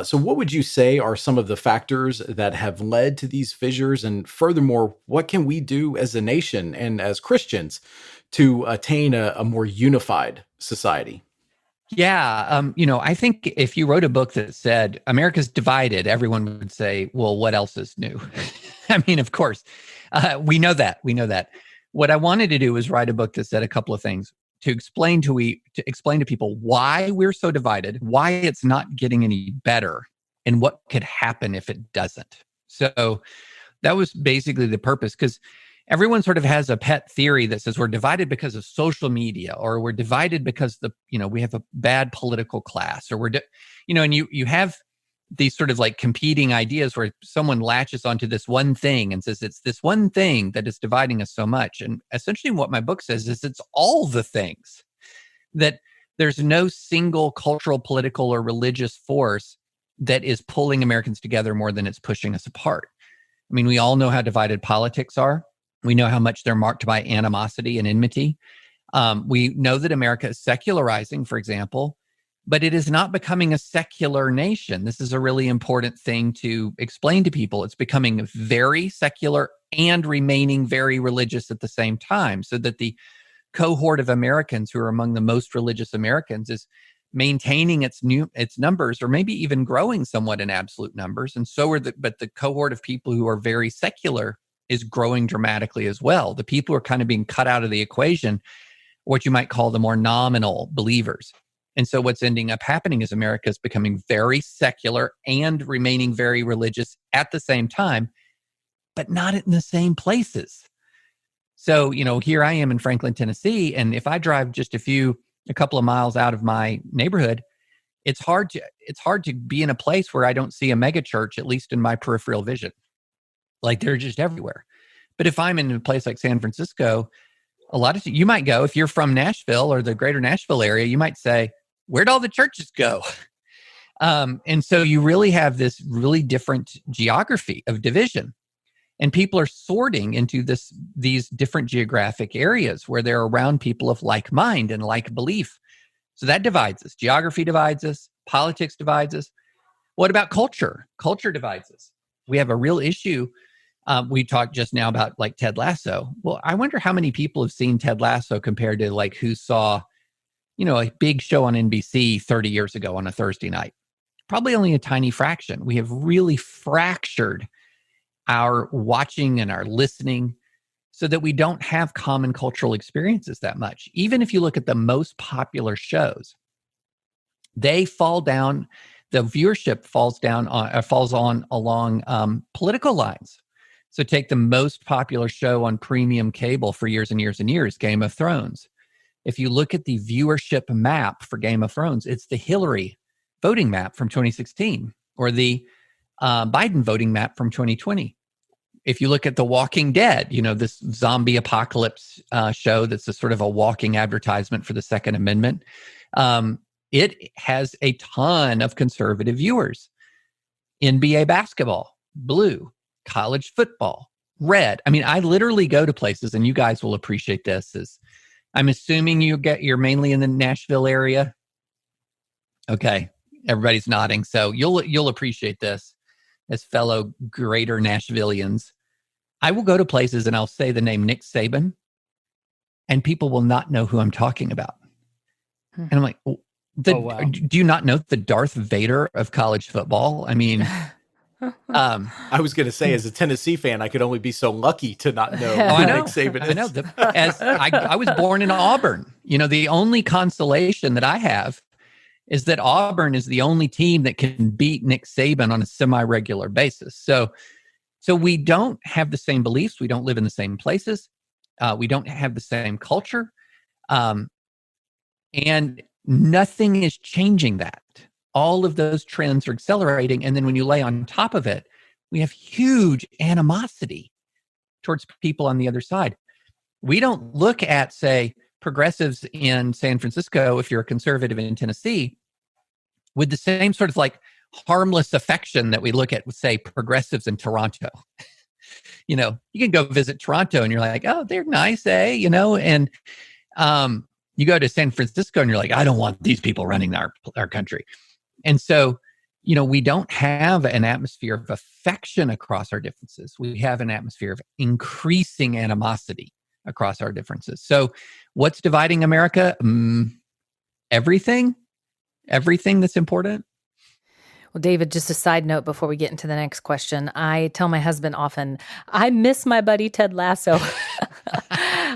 So what would you say are some of the factors that have led to these fissures? And furthermore, what can we do as a nation and as Christians to attain a more unified society? Yeah. I think if you wrote a book that said America's divided, everyone would say, well, what else is new? I mean, of course, we know that. What I wanted to do was write a book that said a couple of things to explain to people why we're so divided, why it's not getting any better, and what could happen if it doesn't. So that was basically the purpose, because everyone sort of has a pet theory that says we're divided because of social media, or we're divided because we have a bad political class, or and you have these sort of like competing ideas where someone latches onto this one thing and says it's this one thing that is dividing us so much. And essentially what my book says is it's all the things, that there's no single cultural, political, or religious force that is pulling Americans together more than it's pushing us apart. I mean, we all know how divided politics are. We know how much they're marked by animosity and enmity. We know that America is secularizing, for example, but it is not becoming a secular nation. This is a really important thing to explain to people. It's becoming very secular and remaining very religious at the same time, so that the cohort of Americans who are among the most religious Americans is maintaining its numbers, or maybe even growing somewhat in absolute numbers. And so but the cohort of people who are very secular is growing dramatically as well. The people who are kind of being cut out of the equation, what you might call the more nominal believers. And so what's ending up happening is America is becoming very secular and remaining very religious at the same time, but not in the same places. So, here I am in Franklin, Tennessee, and if I drive just a couple of miles out of my neighborhood, it's hard to be in a place where I don't see a mega church, at least in my peripheral vision. Like, they're just everywhere. But if I'm in a place like San Francisco, you might go, if you're from Nashville or the greater Nashville area, you might say, where'd all the churches go? And so you really have this really different geography of division. And people are sorting into these different geographic areas where they're around people of like mind and like belief. So that divides us. Geography divides us. Politics divides us. What about culture? Culture divides us. We have a real issue. We talked just now about like Ted Lasso. Well, I wonder how many people have seen Ted Lasso compared to like who saw, a big show on NBC 30 years ago on a Thursday night. Probably only a tiny fraction. We have really fractured our watching and our listening so that we don't have common cultural experiences that much. Even if you look at the most popular shows, they fall down, the viewership falls on along political lines. So take the most popular show on premium cable for years and years and years, Game of Thrones. If you look at the viewership map for Game of Thrones, it's the Hillary voting map from 2016 or the Biden voting map from 2020. If you look at The Walking Dead, this zombie apocalypse show that's a sort of a walking advertisement for the Second Amendment, it has a ton of conservative viewers. NBA basketball, blue. College football, red. I mean, I literally go to places, and you guys will appreciate this, I'm assuming you're mainly in the Nashville area. Okay, everybody's nodding. So you'll appreciate this as fellow greater Nashvillians. I will go to places and I'll say the name Nick Saban, and people will not know who I'm talking about. And I'm like, wow. Do you not know the Darth Vader of college football? I mean, I was going to say, as a Tennessee fan, I could only be so lucky to not know. I know. Nick Saban is. I know. I was born in Auburn. The only consolation that I have is that Auburn is the only team that can beat Nick Saban on a semi-regular basis. So we don't have the same beliefs. We don't live in the same places. We don't have the same culture. And nothing is changing that. All of those trends are accelerating. And then when you lay on top of it, we have huge animosity towards people on the other side. We don't look at, say, progressives in San Francisco, if you're a conservative in Tennessee, with the same sort of like harmless affection that we look at with, say, progressives in Toronto. You can go visit Toronto and you're like, oh, they're nice, eh? And you go to San Francisco and you're like, I don't want these people running our country. And so, we don't have an atmosphere of affection across our differences. We have an atmosphere of increasing animosity across our differences. So what's dividing America? Everything that's important. Well, David, just a side note before we get into the next question. I tell my husband often, I miss my buddy Ted Lasso.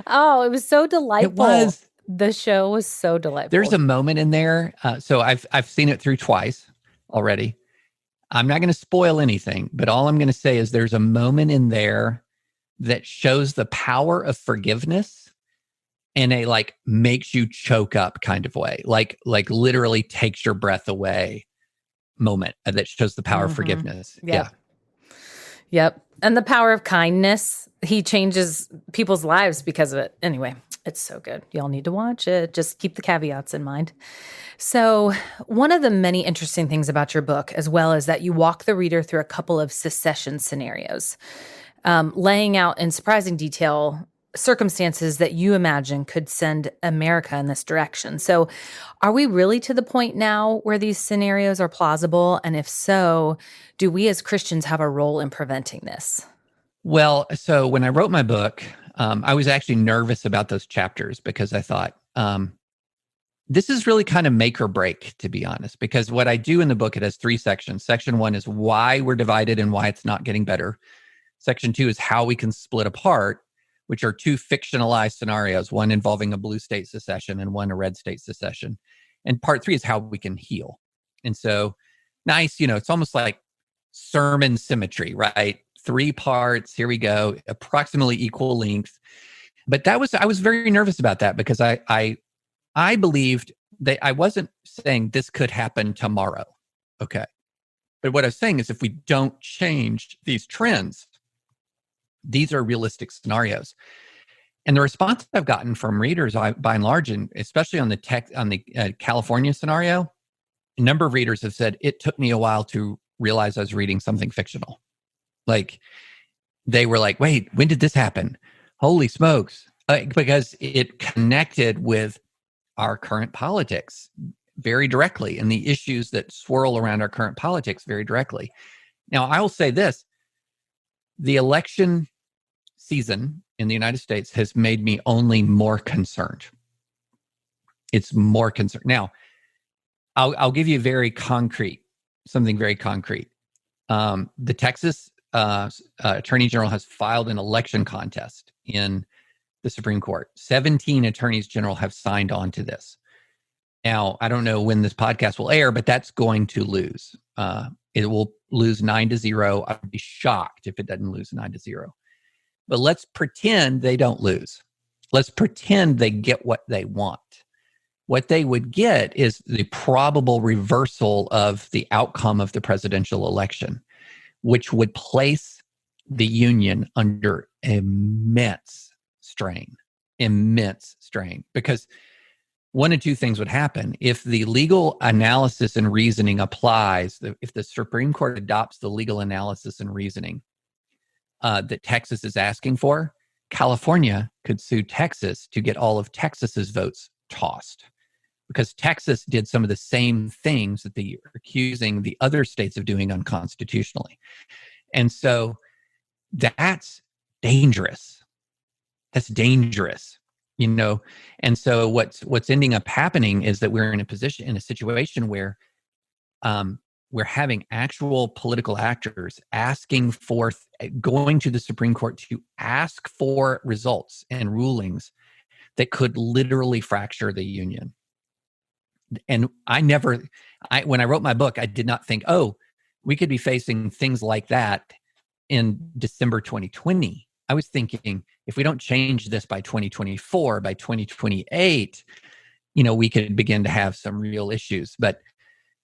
Oh, it was so delightful. It was. The show was so delightful. There's a moment in there. So I've seen it through twice already. I'm not going to spoil anything, but all I'm going to say is there's a moment in there that shows the power of forgiveness in a like makes you choke up kind of way, like literally takes your breath away moment that shows the power of forgiveness. Yep. Yep. And the power of kindness. He changes people's lives because of it. Anyway, it's so good. Y'all need to watch it. Just keep the caveats in mind. So one of the many interesting things about your book, as well, is that you walk the reader through a couple of secession scenarios, laying out in surprising detail circumstances that you imagine could send America in this direction. So are we really to the point now where these scenarios are plausible? And if so, do we as Christians have a role in preventing this? Well, so when I wrote my book, I was actually nervous about those chapters because I thought, this is really kind of make or break, to be honest, because what I do in the book, it has 3 sections. Section 1 is why we're divided and why it's not getting better. Section 2 is how we can split apart, which are 2 fictionalized scenarios, one involving a blue state secession and one a red state secession. And part 3 is how we can heal. And so nice, it's almost like sermon symmetry, right? 3 parts, here we go, approximately equal length. But I was very nervous about that because I believed that I wasn't saying this could happen tomorrow. Okay. But what I was saying is if we don't change these trends, these are realistic scenarios. And the response I've gotten from readers, by and large, and especially on the California scenario, a number of readers have said, it took me a while to realize I was reading something fictional. Like, they were like, wait, when did this happen? Holy smokes. Because it connected with our current politics very directly and the issues that swirl around our current politics very directly. Now, I will say this. The election season in the United States has made me only more concerned. It's more concerned. Now, I'll give you something very concrete. The Texas Attorney General has filed an election contest in the Supreme Court. 17 attorneys general have signed on to this. Now, I don't know when this podcast will air, but that's going to lose. It will lose 9-0. I would be shocked if it doesn't lose 9-0. But let's pretend they don't lose. Let's pretend they get what they want. What they would get is the probable reversal of the outcome of the presidential election, which would place the union under immense strain, because one of 2 things would happen. If the legal analysis and reasoning applies, if the Supreme Court adopts the legal analysis and reasoning that Texas is asking for, California could sue Texas to get all of Texas's votes tossed, because Texas did some of the same things that they are accusing the other states of doing unconstitutionally. And so that's dangerous. That's dangerous, And so what's ending up happening is that we're in a situation where we're having actual political actors going to the Supreme Court to ask for results and rulings that could literally fracture the union. And when I wrote my book, I did not think, we could be facing things like that in December 2020. I was thinking, if we don't change this by 2024, by 2028, we could begin to have some real issues. But,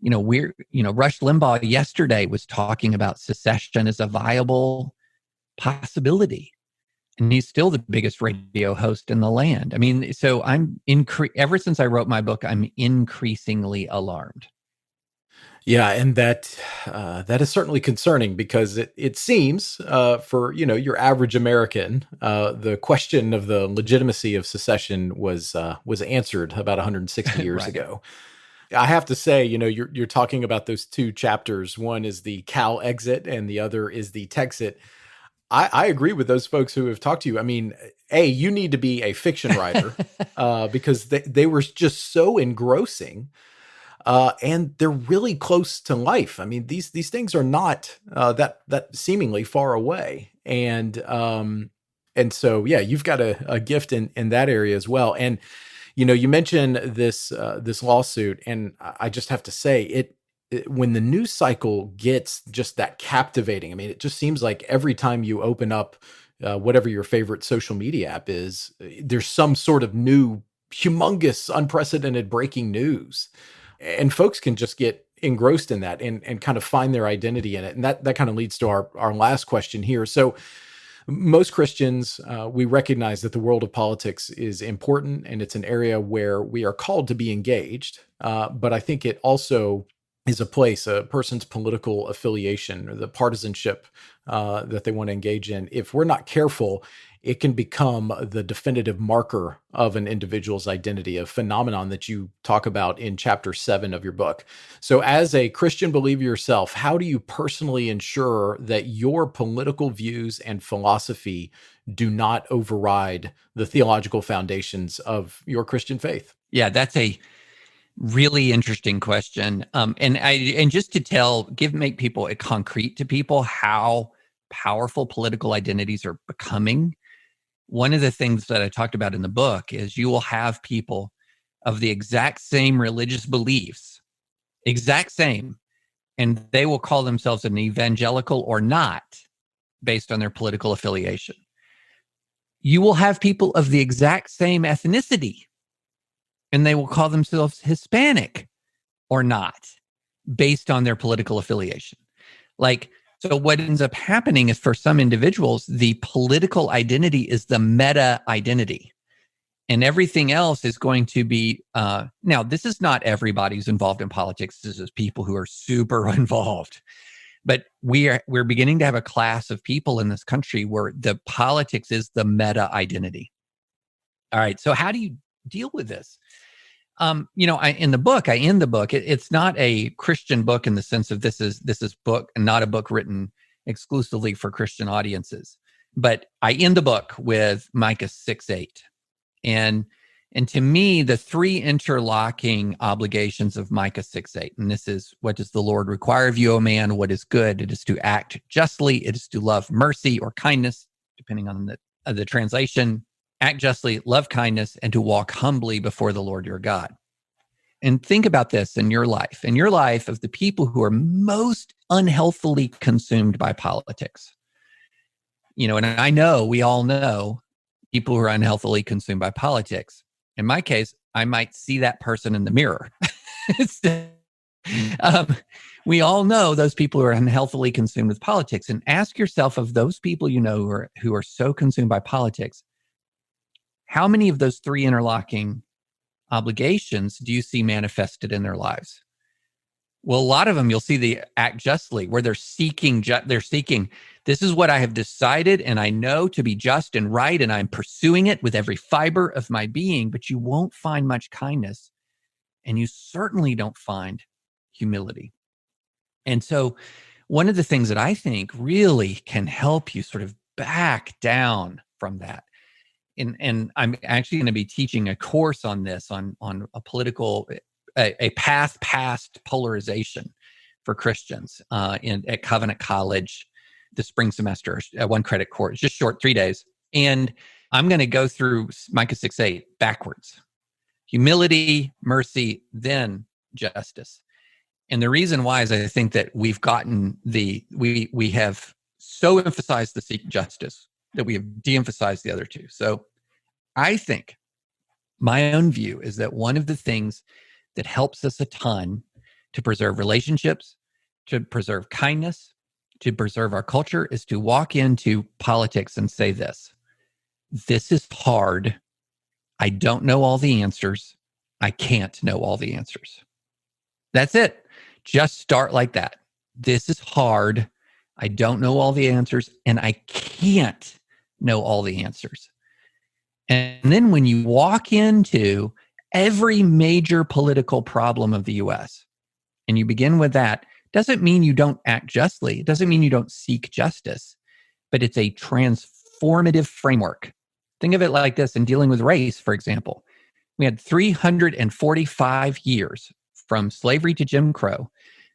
Rush Limbaugh yesterday was talking about secession as a viable possibility. And he's still the biggest radio host in the land. I mean, so ever since I wrote my book, I'm increasingly alarmed. Yeah, and that is certainly concerning because it seems for your average American, the question of the legitimacy of secession was answered about 160 years right. ago. I have to say, you're talking about those 2 chapters. One is the Cal exit, and the other is the Texit. I agree with those folks who have talked to you. I mean, you need to be a fiction writer because they were just so engrossing. And they're really close to life. I mean, these things are not that seemingly far away, and so you've got a gift in that area as well. And you mentioned this lawsuit, and I just have to say when the news cycle gets just that captivating. I mean, it just seems like every time you open up whatever your favorite social media app is, there's some sort of new, humongous, unprecedented breaking news. And folks can just get engrossed in that and kind of find their identity in it. And that kind of leads to our last question here. So most Christians, we recognize that the world of politics is important and it's an area where we are called to be engaged. But I think it also is a person's political affiliation or the partisanship that they want to engage in. If we're not careful, it can become the definitive marker of an individual's identity, a phenomenon that you talk about in chapter 7 of your book. So as a Christian believer yourself, how do you personally ensure that your political views and philosophy do not override the theological foundations of your Christian faith? Yeah, that's a really interesting question. And just to make people concrete to people how powerful political identities are becoming. One of the things that I talked about in the book is you will have people of the exact same religious beliefs, exact same, and they will call themselves an evangelical or not based on their political affiliation. You will have people of the exact same ethnicity, and they will call themselves Hispanic or not based on their political affiliation. So what ends up happening is for some individuals, the political identity is the meta identity. And everything else is going to be, now this is not everybody who's involved in politics. This is people who are super involved. But we're beginning to have a class of people in this country where the politics is the meta identity. All right, so how do you deal with this? I end the book. It's not a Christian book in the sense of this is book and not a book written exclusively for Christian audiences. But I end the book with Micah 6:8, and to me, the three interlocking obligations of Micah 6:8, and this is, what does the Lord require of you, O man? What is good? It is to act justly. It is to love mercy or kindness, depending on the translation. Act justly, love kindness, and to walk humbly before the Lord your God. And think about this in your life of the people who are most unhealthily consumed by politics. And I know, we all know people who are unhealthily consumed by politics. In my case, I might see that person in the mirror. We all know those people who are unhealthily consumed with politics. And ask yourself, of those people who are so consumed by politics, how many of those three interlocking obligations do you see manifested in their lives? Well, a lot of them you'll see the act justly, where they're seeking, this is what I have decided and I know to be just and right, and I'm pursuing it with every fiber of my being, but you won't find much kindness, and you certainly don't find humility. And so one of the things that I think really can help you sort of back down from that, and I'm actually going to be teaching a course on this, on a path past polarization for Christians at Covenant College the spring semester, a 1-credit course, just short, 3 days. And I'm going to go through Micah 6:8 backwards. Humility, mercy, then justice. And the reason why is I think that we've gotten we have so emphasized the seek justice that we have de-emphasized the other two. So I think my own view is that one of the things that helps us a ton to preserve relationships, to preserve kindness, to preserve our culture is to walk into politics and say this is hard. I don't know all the answers. I can't know all the answers. That's it. Just start like that. This is hard. I don't know all the answers, and I can't know all the answers. And then when you walk into every major political problem of the U.S., and you begin with that, doesn't mean you don't act justly. It doesn't mean you don't seek justice, but it's a transformative framework. Think of it like this in dealing with race, for example. We had 345 years from slavery to Jim Crow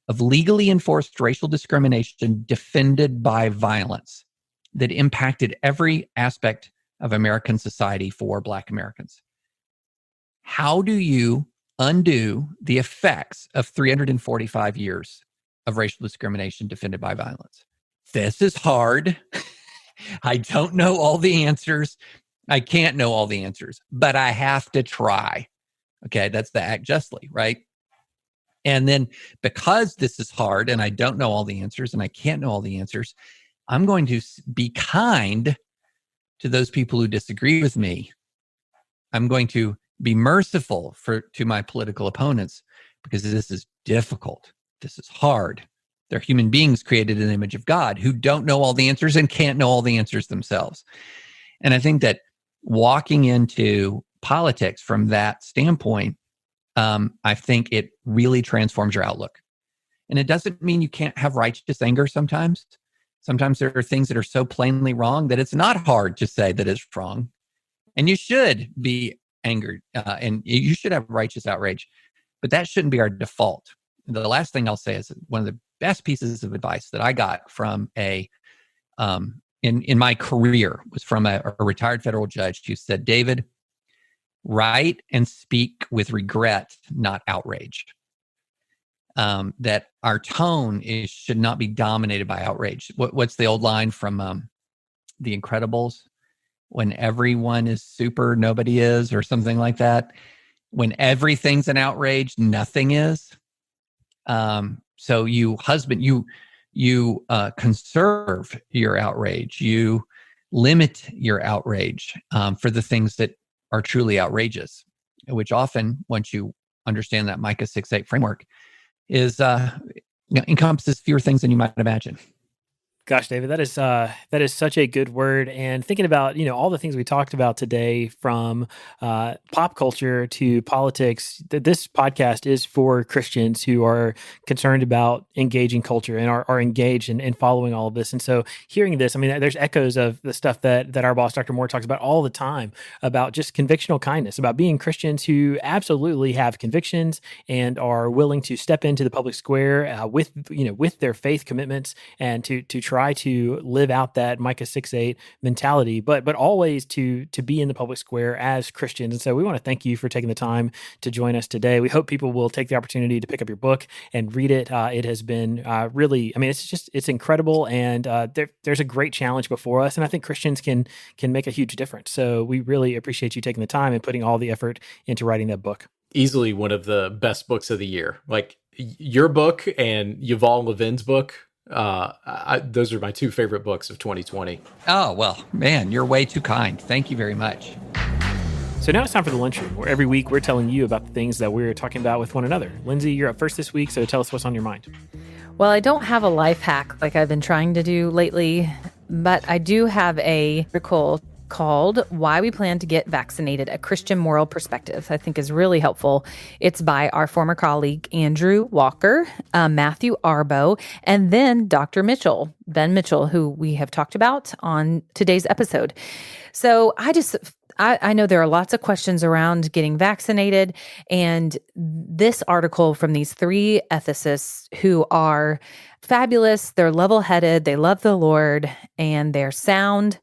of legally enforced racial discrimination defended by violence that impacted every aspect of American society for Black Americans. How do you undo the effects of 345 years of racial discrimination defended by violence? This is hard. I don't know all the answers. I can't know all the answers, but I have to try. Okay, that's the act justly, right? And then because this is hard and I don't know all the answers and I can't know all the answers, I'm going to be kind to those people who disagree with me. I'm going to be merciful to my political opponents because this is difficult. This is hard. They're human beings created in the image of God who don't know all the answers and can't know all the answers themselves. And I think that walking into politics from that standpoint, I think it really transforms your outlook. And it doesn't mean you can't have righteous anger sometimes. Sometimes there are things that are so plainly wrong that it's not hard to say that it's wrong. And you should be angered and you should have righteous outrage. But that shouldn't be our default. The last thing I'll say is one of the best pieces of advice that I got from in my career was from a retired federal judge who said, David, write and speak with regret, not outrage. That our tone should not be dominated by outrage. What's the old line from The Incredibles? When everyone is super, nobody is, or something like that. When everything's an outrage, nothing is. So you conserve your outrage. You limit your outrage for the things that are truly outrageous, which often, once you understand that Micah 6:8 framework, is encompasses fewer things than you might imagine. Gosh, David, that is such a good word. And thinking about, all the things we talked about today, from pop culture to politics, this podcast is for Christians who are concerned about engaging culture and are engaged in following all of this. And so hearing this, there's echoes of the stuff that our boss, Dr. Moore, talks about all the time, about just convictional kindness, about being Christians who absolutely have convictions and are willing to step into the public square with their faith commitments and to try to live out that Micah 6:8 mentality, but always to be in the public square as Christians. And so we want to thank you for taking the time to join us today. We hope people will take the opportunity to pick up your book and read it. It has been really, it's incredible, and there's a great challenge before us, and I think Christians can make a huge difference. So we really appreciate you taking the time and putting all the effort into writing that book. Easily one of the best books of the year. Like your book and Yuval Levin's book, those are my two favorite books of 2020. Oh, well, man, you're way too kind. Thank you very much. So now it's time for the lunchroom, where every week we're telling you about the things that we're talking about with one another. Lindsay, you're up first this week, so tell us what's on your mind. Well, I don't have a life hack like I've been trying to do lately, but I do have a article called Why We Plan to Get Vaccinated, a Christian Moral Perspective. I think is really helpful. It's by our former colleague, Andrew Walker, Matthew Arbo, and then Dr. Mitchell, Ben Mitchell, who we have talked about on today's episode. So I know there are lots of questions around getting vaccinated, and this article from these three ethicists who are fabulous, they're level-headed, they love the Lord, and they're sound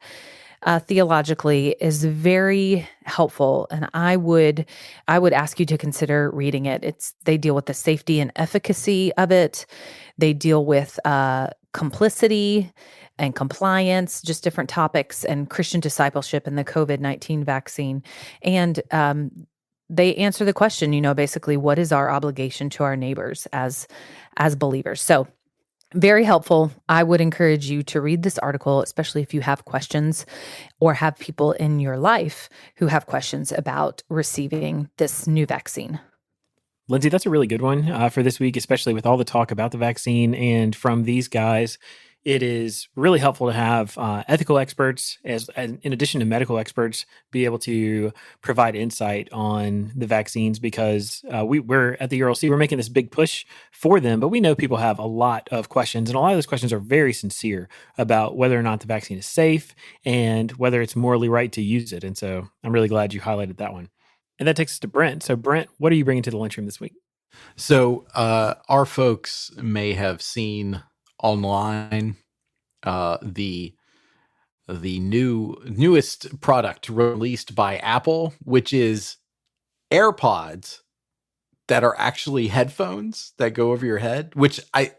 theologically is very helpful, and I would ask you to consider reading it. They deal with the safety and efficacy of it. They deal with complicity and compliance, just different topics, and Christian discipleship in the COVID-19 vaccine. And they answer the question, basically, what is our obligation to our neighbors as believers? So very helpful. I would encourage you to read this article, especially if you have questions or have people in your life who have questions about receiving this new vaccine. Lindsay, that's a really good one for this week, especially with all the talk about the vaccine. And from these guys, it is really helpful to have ethical experts, in addition to medical experts, be able to provide insight on the vaccines, because we're at the ERLC, we're making this big push for them, but we know people have a lot of questions, and a lot of those questions are very sincere about whether or not the vaccine is safe and whether it's morally right to use it. And so I'm really glad you highlighted that one. And that takes us to Brent. So Brent, what are you bringing to the lunchroom this week? So our folks may have seen online the newest product released by Apple, which is AirPods that are actually headphones that go over your head, which I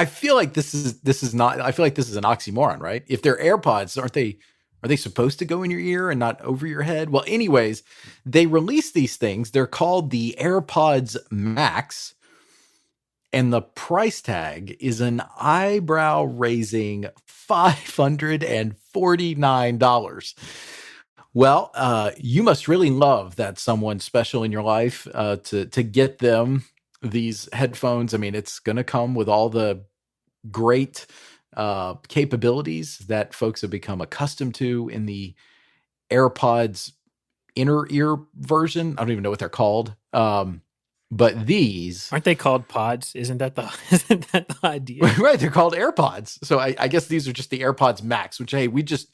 feel like this is not, I feel like this is an oxymoron, right? If they're AirPods, are they supposed to go in your ear and not over your head? Well, anyways, they released these things. They're called the AirPods Max, And the price tag is an eyebrow-raising $549. Well, you must really love that someone special in your life to get them these headphones. I mean, it's going to come with all the great capabilities that folks have become accustomed to in the AirPods inner ear version. I don't even know what they're called. But these aren't they called pods? Isn't that the idea? Right, they're called AirPods. So I guess these are just the AirPods Max, which, hey, we just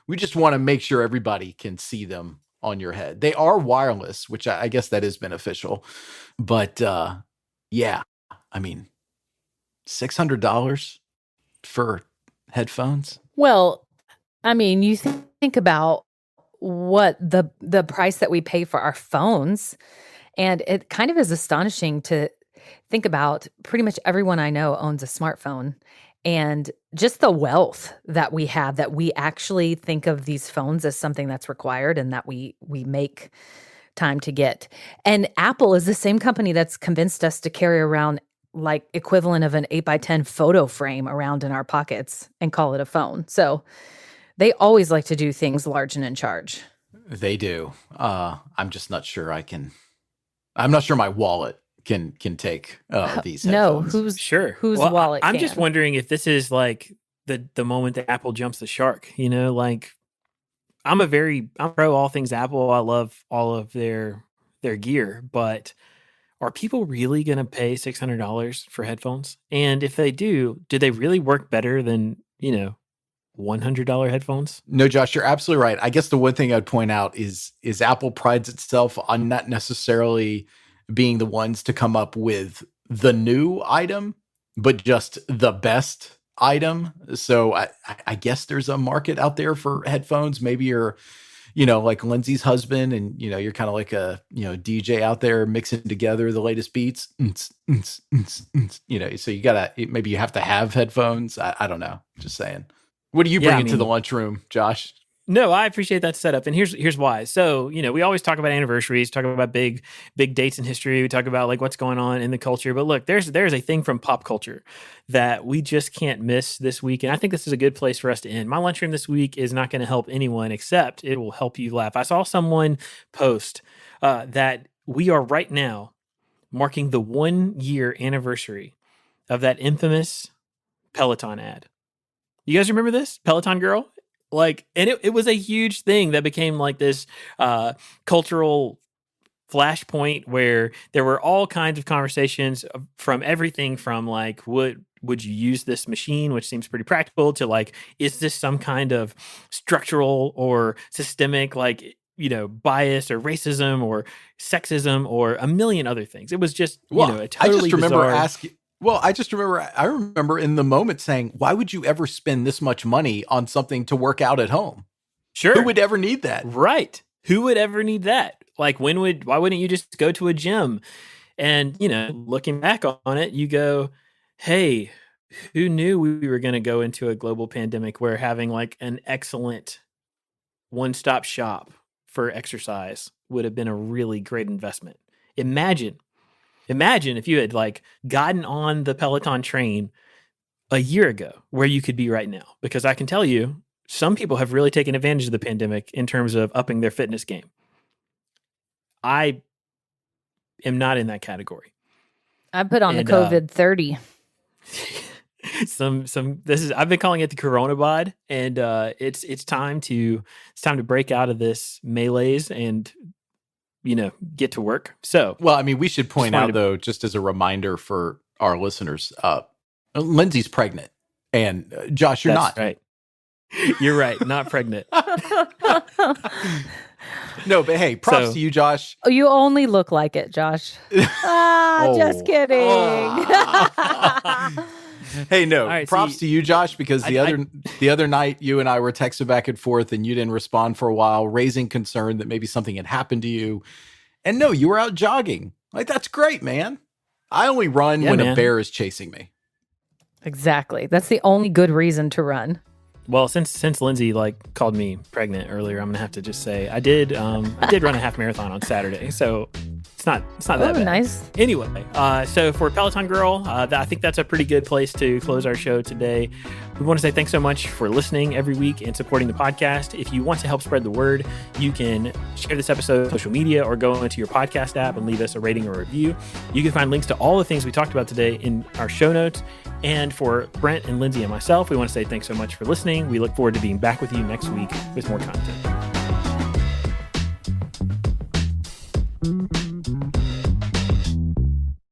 want to make sure everybody can see them on your head. They are wireless, which I guess that is beneficial. But yeah, I mean, $600 for headphones. Well, I mean, you think about what the price that we pay for our phones, and it kind of is astonishing to think about. Pretty much everyone I know owns a smartphone, and just the wealth that we have, that we actually think of these phones as something that's required and that we make time to get. And Apple is the same company that's convinced us to carry around like equivalent of an 8x10 photo frame around in our pockets and call it a phone. So they always like to do things large and in charge. They do. I'm just not sure I'm not sure my wallet can take these headphones. No, whose wallet I'm can? just wondering if this is like the moment that Apple jumps the shark, like I'm pro all things Apple. I love all of their gear, but are people really going to pay $600 for headphones? And if they do they really work better than, $100 headphones? No, Josh, you're absolutely right. I guess the one thing I'd point out is Apple prides itself on not necessarily being the ones to come up with the new item, but just the best item. So I guess there's a market out there for headphones. Maybe you're, like Lindsay's husband, and, you're kind of like a, DJ out there mixing together the latest beats, so maybe you have to have headphones. I don't know. Just saying. What do you bring into the lunchroom, Josh? No, I appreciate that setup. And here's why. So, we always talk about anniversaries, talk about big dates in history. We talk about like what's going on in the culture. But look, there's a thing from pop culture that we just can't miss this week. And I think this is a good place for us to end. My lunchroom this week is not going to help anyone, except it will help you laugh. I saw someone post that we are right now marking the 1-year anniversary of that infamous Peloton ad. You guys remember this? Peloton girl? And it was a huge thing that became like this cultural flashpoint where there were all kinds of conversations from everything from like, would you use this machine, which seems pretty practical, to like, is this some kind of structural or systemic bias or racism or sexism or a million other things. It was just, a totally I remember in the moment saying, why would you ever spend this much money on something to work out at home? Sure. Who would ever need that? Right. Who would ever need that? Like why wouldn't you just go to a gym? And, looking back on it, you go, hey, who knew we were going to go into a global pandemic where having like an excellent one-stop shop for exercise would have been a really great investment. Imagine if you had like gotten on the Peloton train a year ago, where you could be right now. Because I can tell you, some people have really taken advantage of the pandemic in terms of upping their fitness game. I am not in that category. I put on the COVID 30. I've been calling it the Corona bod, and it's time to break out of this malaise and get to work. So, well, I mean, we should point out though, just as a reminder for our listeners, Lindsay's pregnant, and Josh, you're not. Right. You're right. Not pregnant. No, but hey, props to you, Josh. Oh, you only look like it, Josh. Just kidding. Hey, no, right, props to you, Josh, because the other night you and I were texting back and forth and you didn't respond for a while, raising concern that maybe something had happened to you. And no, you were out jogging. Like, that's great, man. I only run when a bear is chasing me. Exactly. That's the only good reason to run. Well, since Lindsay called me pregnant earlier, I'm gonna have to just say I did run a half marathon on Saturday. So It's not that bad. Nice. Anyway, so for Peloton Girl, I think that's a pretty good place to close our show today. We want to say thanks so much for listening every week and supporting the podcast. If you want to help spread the word, you can share this episode on social media or go into your podcast app and leave us a rating or review. You can find links to all the things we talked about today in our show notes. And for Brent and Lindsay and myself, we want to say thanks so much for listening. We look forward to being back with you next week with more content.